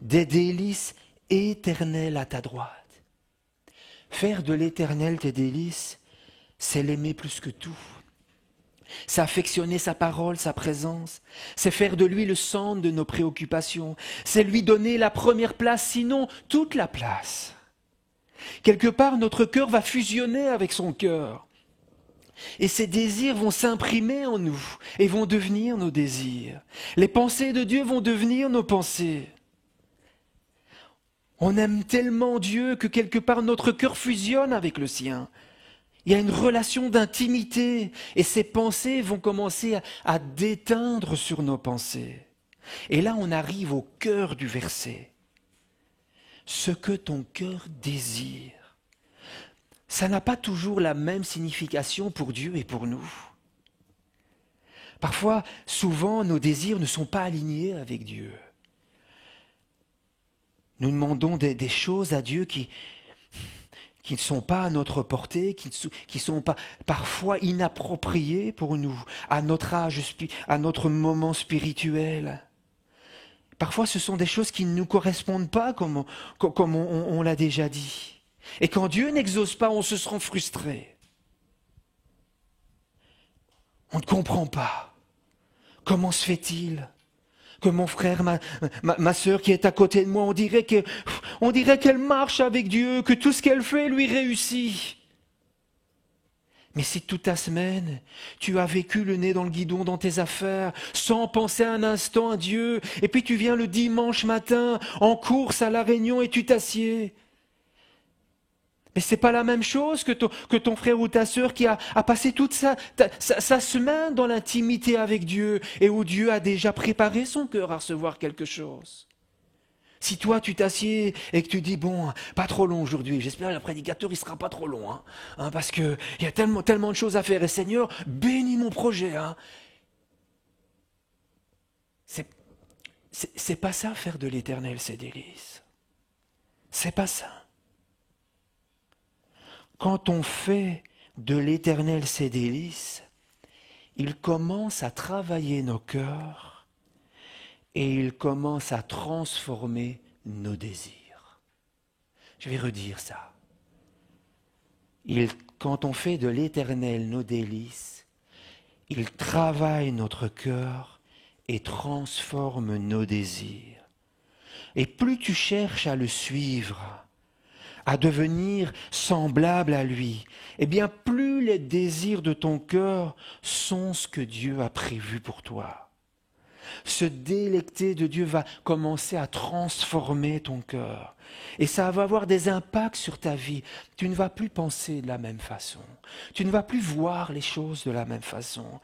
des délices éternelles à ta droite. Faire de l'Éternel tes délices, c'est l'aimer plus que tout. C'est affectionner sa parole, sa présence. C'est faire de lui le centre de nos préoccupations. C'est lui donner la première place, sinon toute la place. Quelque part, notre cœur va fusionner avec son cœur. Et ces désirs vont s'imprimer en nous et vont devenir nos désirs. Les pensées de Dieu vont devenir nos pensées. On aime tellement Dieu que quelque part notre cœur fusionne avec le sien. Il y a une relation d'intimité et ces pensées vont commencer à déteindre sur nos pensées. Et là, on arrive au cœur du verset. Ce que ton cœur désire. Ça n'a pas toujours la même signification pour Dieu et pour nous. Parfois, souvent, nos désirs ne sont pas alignés avec Dieu. Nous demandons des choses à Dieu qui qui ne sont pas à notre portée, qui sont pas parfois inappropriés pour nous, à notre âge, à notre moment spirituel. Parfois, ce sont des choses qui ne nous correspondent pas, comme on l'a déjà dit. Et quand Dieu n'exauce pas, on se sent frustré. On ne comprend pas. Comment se fait-il que mon frère, ma sœur qui est à côté de moi, on dirait qu'elle marche avec Dieu, que tout ce qu'elle fait lui réussit. Mais si toute ta semaine, tu as vécu le nez dans le guidon dans tes affaires, sans penser un instant à Dieu, et puis tu viens le dimanche matin en course à la réunion et tu t'assieds. Mais c'est pas la même chose que ton frère ou ta sœur qui a passé toute sa semaine dans l'intimité avec Dieu et où Dieu a déjà préparé son cœur à recevoir quelque chose. Si toi tu t'assieds et que tu dis bon, pas trop long aujourd'hui, j'espère que le prédicateur il sera pas trop long, parce que il y a tellement de choses à faire et Seigneur, bénis mon projet. C'est pas ça faire de l'Éternel ses délices. C'est pas ça. Quand on fait de l'Éternel ses délices, il commence à travailler nos cœurs et il commence à transformer nos désirs. Je vais redire ça. Quand on fait de l'Éternel nos délices, il travaille notre cœur et transforme nos désirs. Et plus tu cherches à le suivre, à devenir semblable à lui, eh bien plus les désirs de ton cœur sont ce que Dieu a prévu pour toi. Se délecter de Dieu va commencer à transformer ton cœur. Et ça va avoir des impacts sur ta vie. Tu ne vas plus penser de la même façon. Tu ne vas plus voir les choses de la même façon.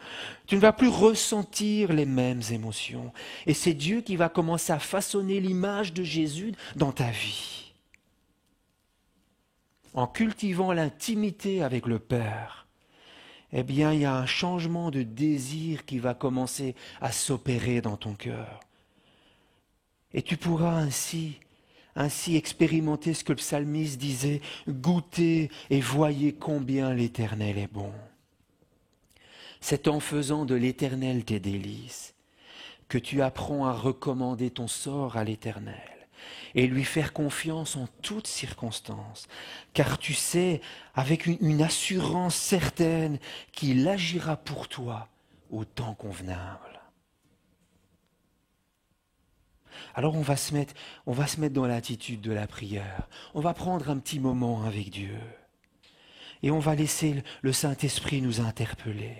Tu ne vas plus ressentir les mêmes émotions. Et c'est Dieu qui va commencer à façonner l'image de Jésus dans ta vie. En cultivant l'intimité avec le Père, eh bien, il y a un changement de désir qui va commencer à s'opérer dans ton cœur. Et tu pourras ainsi expérimenter ce que le psalmiste disait, goûtez et voyez combien l'Éternel est bon. C'est en faisant de l'Éternel tes délices que tu apprends à recommander ton sort à l'Éternel et lui faire confiance en toutes circonstances, car tu sais, avec une assurance certaine, qu'il agira pour toi au temps convenable. Alors on va se mettre dans l'attitude de la prière, on va prendre un petit moment avec Dieu, et on va laisser le Saint-Esprit nous interpeller.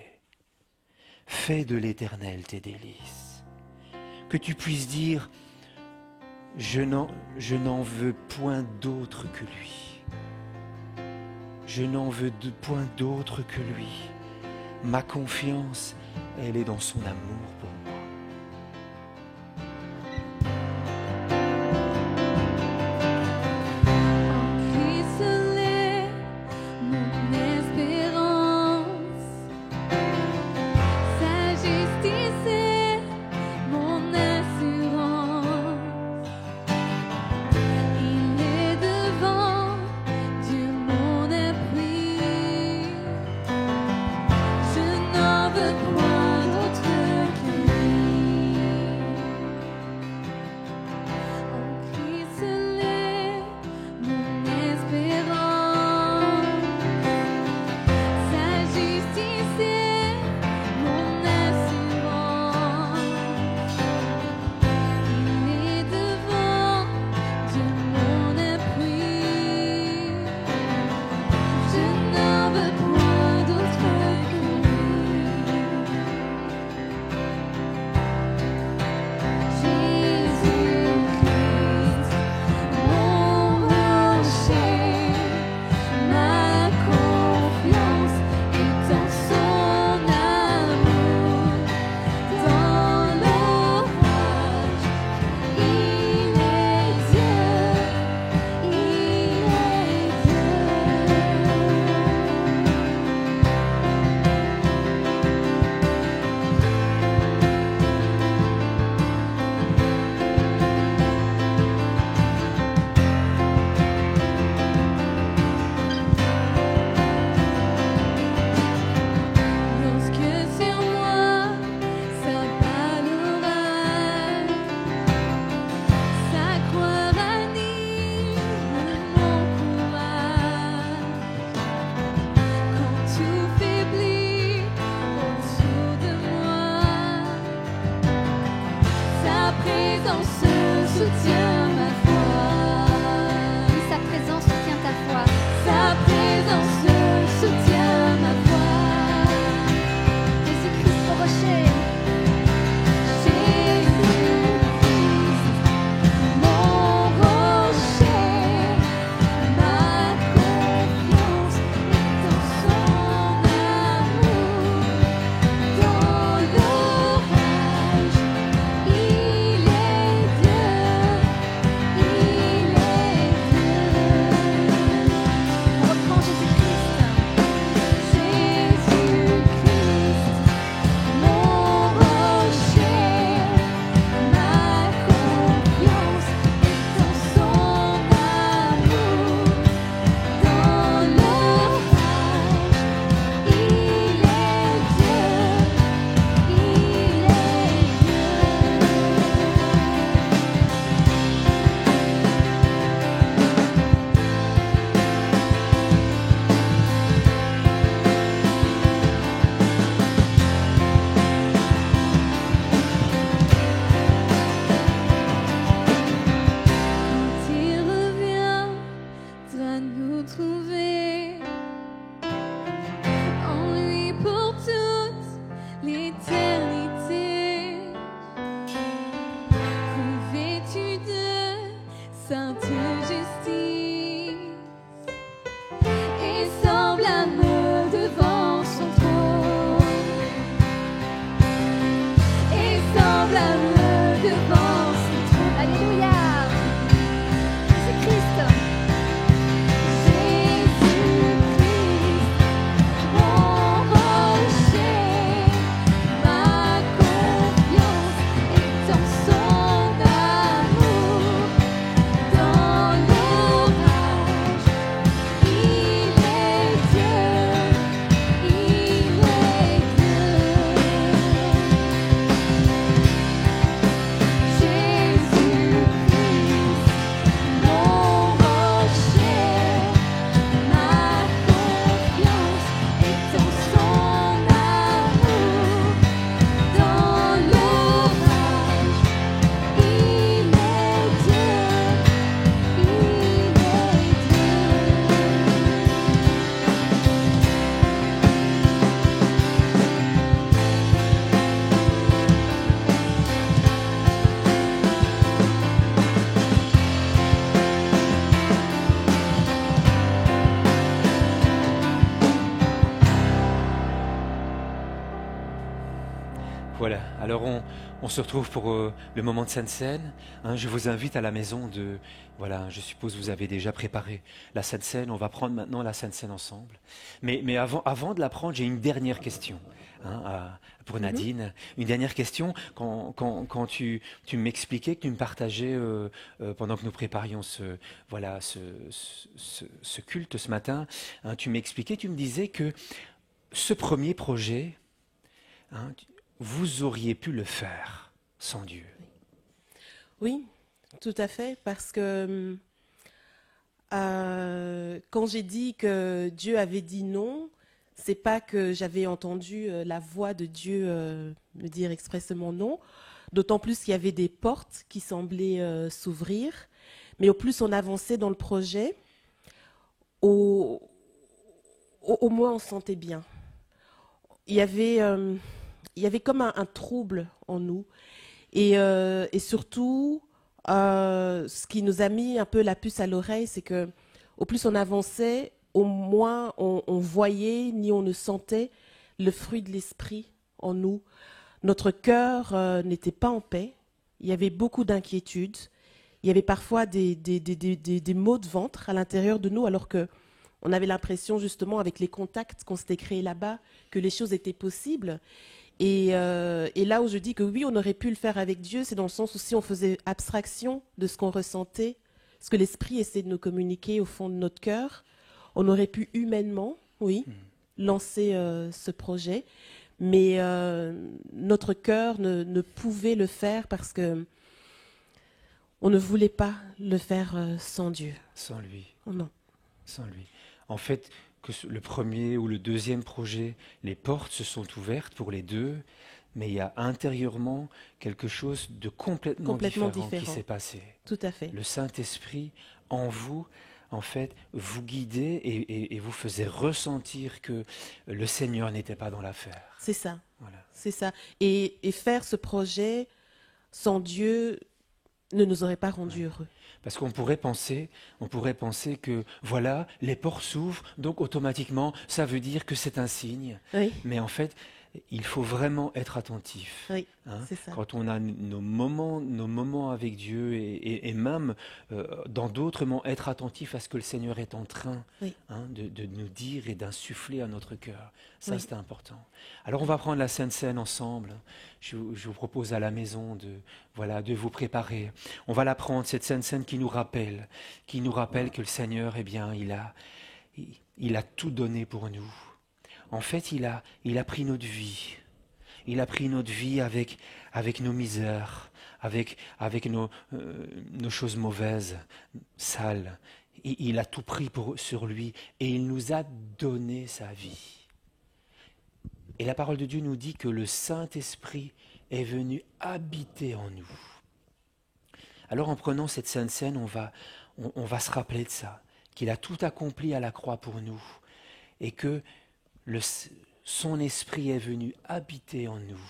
Fais de l'Éternel tes délices, que tu puisses dire, je n'en veux point d'autre que lui. Je n'en veux point d'autre que lui. Ma confiance, elle est dans son amour pour moi. Je n'en veux point d'autre que de justice et semble l'âme devant son trône et semble l'âme devant son trône. Alléluia. C'est Christ. Jésus-Christ, mon rocher, ma confiance est en son amour. Dans l'orage, il est Dieu, il est Dieu. Jésus-Christ, mon rocher, ma confiance est en son amour. Dans l'orage, il est Dieu, il est Voilà, alors on se retrouve pour le moment de Sainte Seine. Hein, je vous invite à la maison de... Voilà, je suppose que vous avez déjà préparé la Sainte Seine. On va prendre maintenant la Sainte Seine ensemble. Mais avant de la prendre, j'ai une dernière question pour Nadine. Une dernière question. Quand tu m'expliquais, que tu me partageais pendant que nous préparions ce culte ce matin, hein, tu m'expliquais, tu me disais que ce premier projet... hein, vous auriez pu le faire sans Dieu. Oui, tout à fait, parce que quand j'ai dit que Dieu avait dit non, c'est pas que j'avais entendu la voix de Dieu me dire expressément non, d'autant plus qu'il y avait des portes qui semblaient s'ouvrir, mais au plus on avançait dans le projet, au moins on se sentait bien. Il y avait comme un trouble en nous. Et surtout, ce qui nous a mis un peu la puce à l'oreille, c'est que au plus on avançait, au moins on voyait ni on ne sentait le fruit de l'esprit en nous. Notre cœur n'était pas en paix. Il y avait beaucoup d'inquiétudes. Il y avait parfois des maux de ventre à l'intérieur de nous, alors que on avait l'impression justement, avec les contacts qu'on s'était créés là-bas, que les choses étaient possibles. Et là où je dis que oui, on aurait pu le faire avec Dieu, c'est dans le sens où si on faisait abstraction de ce qu'on ressentait, ce que l'Esprit essaie de nous communiquer au fond de notre cœur, on aurait pu humainement, oui, lancer ce projet. Mais notre cœur ne pouvait le faire parce que on ne voulait pas le faire sans Dieu. Sans lui. Oh non. Sans lui. En fait, que le premier ou le deuxième projet, les portes se sont ouvertes pour les deux, mais il y a intérieurement quelque chose de complètement différent qui s'est passé. Tout à fait. Le Saint-Esprit, en vous, en fait, vous guidez et vous faisait ressentir que le Seigneur n'était pas dans l'affaire. C'est ça. Voilà. C'est ça. Et faire ce projet sans Dieu ne nous aurait pas rendus heureux. Parce qu'on pourrait penser que voilà, les portes s'ouvrent, donc automatiquement, ça veut dire que c'est un signe. Oui. Mais en fait, il faut vraiment être attentif. Oui, hein. c'est ça. Quand on a nos moments avec Dieu et même dans d'autres moments, être attentif à ce que le Seigneur est en train Oui. de nous dire et d'insuffler à notre cœur. Ça, Oui. c'est important. Alors, on va prendre la Sainte Seine ensemble. Je vous propose à la maison de vous préparer. On va la prendre, cette Sainte Seine qui nous rappelle que le Seigneur, eh bien, il a tout donné pour nous. En fait, il a pris notre vie. Il a pris notre vie avec nos misères, avec nos choses mauvaises, sales. Il a tout pris sur lui et il nous a donné sa vie. Et la parole de Dieu nous dit que le Saint-Esprit est venu habiter en nous. Alors en prenant cette Sainte Seine, on va se rappeler de ça, qu'il a tout accompli à la croix pour nous et que son Esprit est venu habiter en nous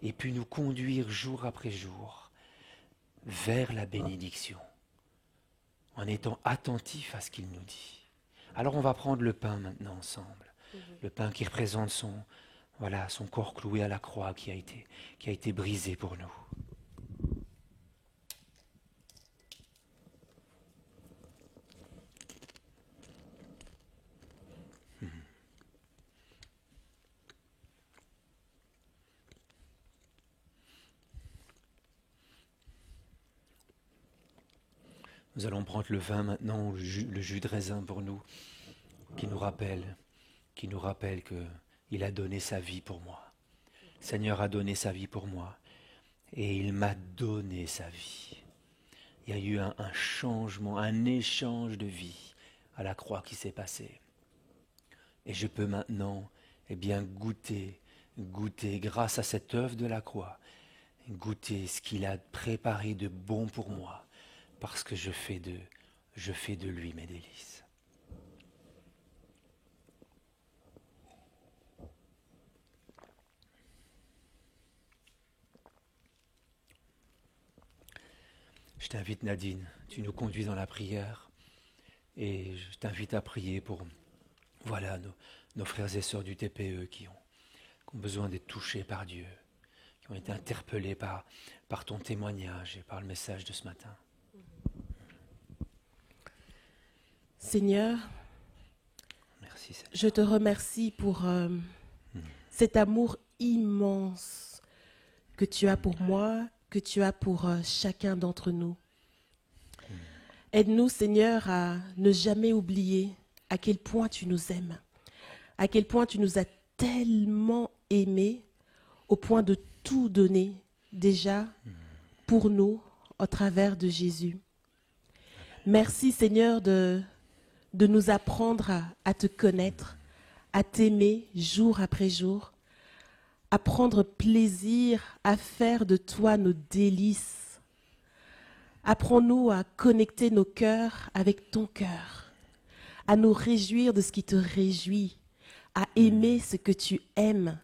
et puis nous conduire jour après jour vers la bénédiction. en étant attentif à ce qu'il nous dit. Alors on va prendre le pain maintenant ensemble. Le pain qui représente son corps cloué à la croix qui a été brisé pour nous. Nous allons prendre le vin maintenant, le jus de raisin pour nous, qui nous rappelle qu'il a donné sa vie pour moi. Le Seigneur a donné sa vie pour moi et il m'a donné sa vie. Il y a eu un changement, un échange de vie à la croix qui s'est passé. Et je peux maintenant goûter grâce à cette œuvre de la croix, goûter ce qu'il a préparé de bon pour moi. Parce que je fais de lui mes délices. Je t'invite Nadine, tu nous conduis dans la prière et je t'invite à prier pour nos frères et sœurs du TPE qui ont besoin d'être touchés par Dieu, qui ont été interpellés par ton témoignage et par le message de ce matin. Seigneur, Merci, Seigneur. je te remercie pour cet amour immense que tu as pour moi, que tu as pour chacun d'entre nous. Aide-nous, Seigneur, à ne jamais oublier à quel point tu nous aimes, à quel point tu nous as tellement aimés au point de tout donner déjà pour nous au travers de Jésus. Merci, Seigneur, de nous apprendre à te connaître, à t'aimer jour après jour, à prendre plaisir à faire de toi nos délices. Apprends-nous à connecter nos cœurs avec ton cœur, à nous réjouir de ce qui te réjouit, à aimer ce que tu aimes,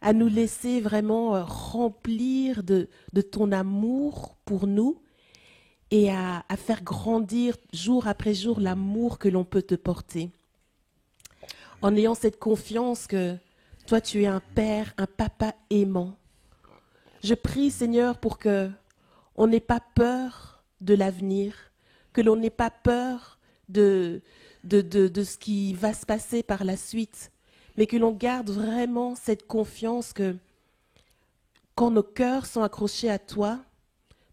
à nous laisser vraiment remplir de ton amour pour nous, et à faire grandir jour après jour l'amour que l'on peut te porter. En ayant cette confiance que toi, tu es un père, un papa aimant. Je prie, Seigneur, pour que on n'ait pas peur de l'avenir, que l'on n'ait pas peur de ce qui va se passer par la suite, mais que l'on garde vraiment cette confiance que quand nos cœurs sont accrochés à toi,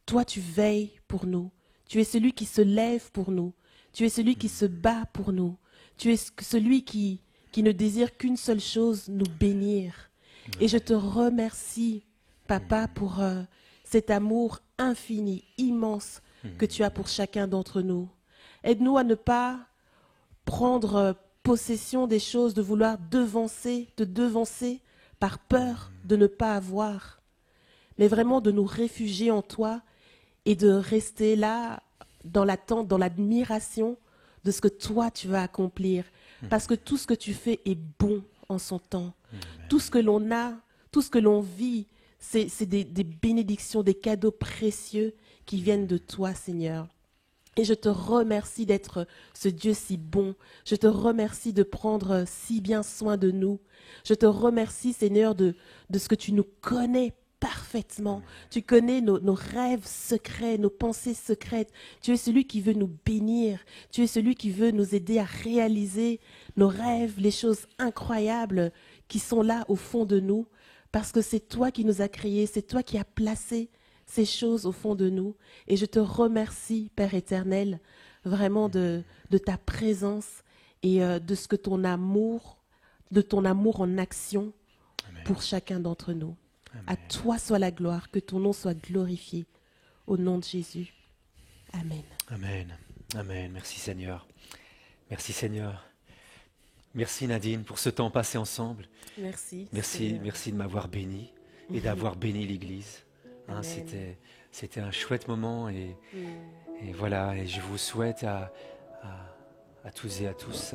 toi, tu veilles pour nous. Tu es celui qui se lève pour nous. Tu es celui qui se bat pour nous. Tu es celui qui ne désire qu'une seule chose, nous bénir. Et je te remercie, Papa, pour cet amour infini, immense que tu as pour chacun d'entre nous. Aide-nous à ne pas prendre possession des choses, de vouloir te devancer par peur de ne pas avoir, mais vraiment de nous réfugier en toi et de rester là dans l'attente, dans l'admiration de ce que toi tu vas accomplir. Parce que tout ce que tu fais est bon en son temps. Tout ce que l'on a, tout ce que l'on vit, c'est des bénédictions, des cadeaux précieux qui viennent de toi, Seigneur. Et je te remercie d'être ce Dieu si bon. Je te remercie de prendre si bien soin de nous. Je te remercie, Seigneur, de ce que tu nous connais parfaitement. Tu connais nos rêves secrets, nos pensées secrètes. Tu es celui qui veut nous bénir. Tu es celui qui veut nous aider à réaliser nos rêves, les choses incroyables qui sont là au fond de nous. Parce que c'est toi qui nous as créés, c'est toi qui as placé ces choses au fond de nous. Et je te remercie, Père éternel, vraiment de ta présence et de ce que ton amour en action pour chacun d'entre nous. Amen. À toi soit la gloire, que ton nom soit glorifié. Au nom de Jésus. Amen. Amen. Amen. Merci Seigneur. Merci Seigneur. Merci Nadine pour ce temps passé ensemble. Merci. Merci de m'avoir béni et d'avoir béni l'Église. Hein, c'était un chouette moment et voilà, et je vous souhaite à tous et à tous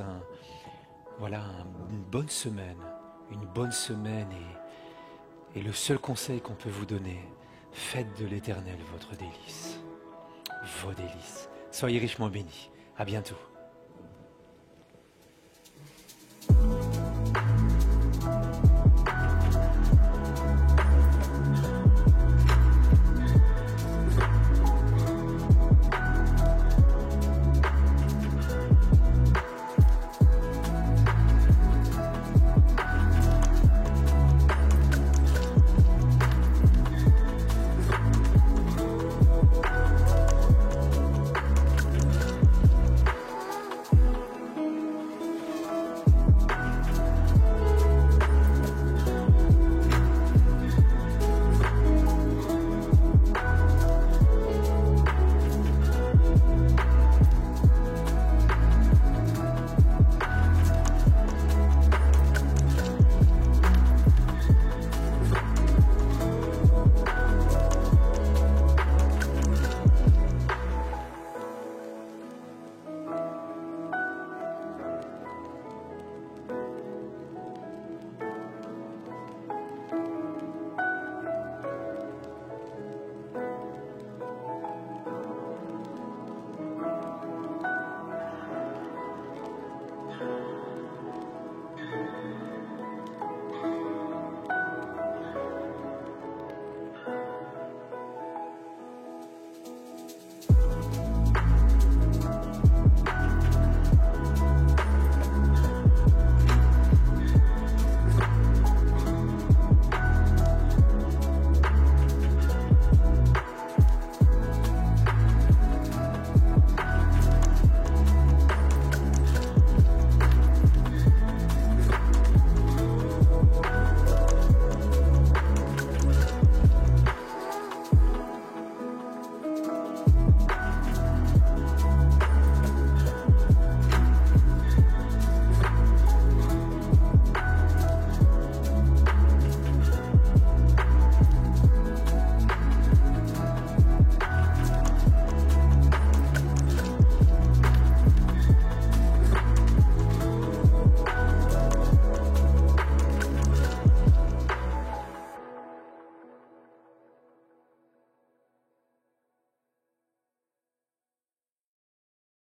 une bonne semaine. Une bonne semaine et le seul conseil qu'on peut vous donner, faites de l'Éternel votre délice. Vos délices. Soyez richement bénis. À bientôt.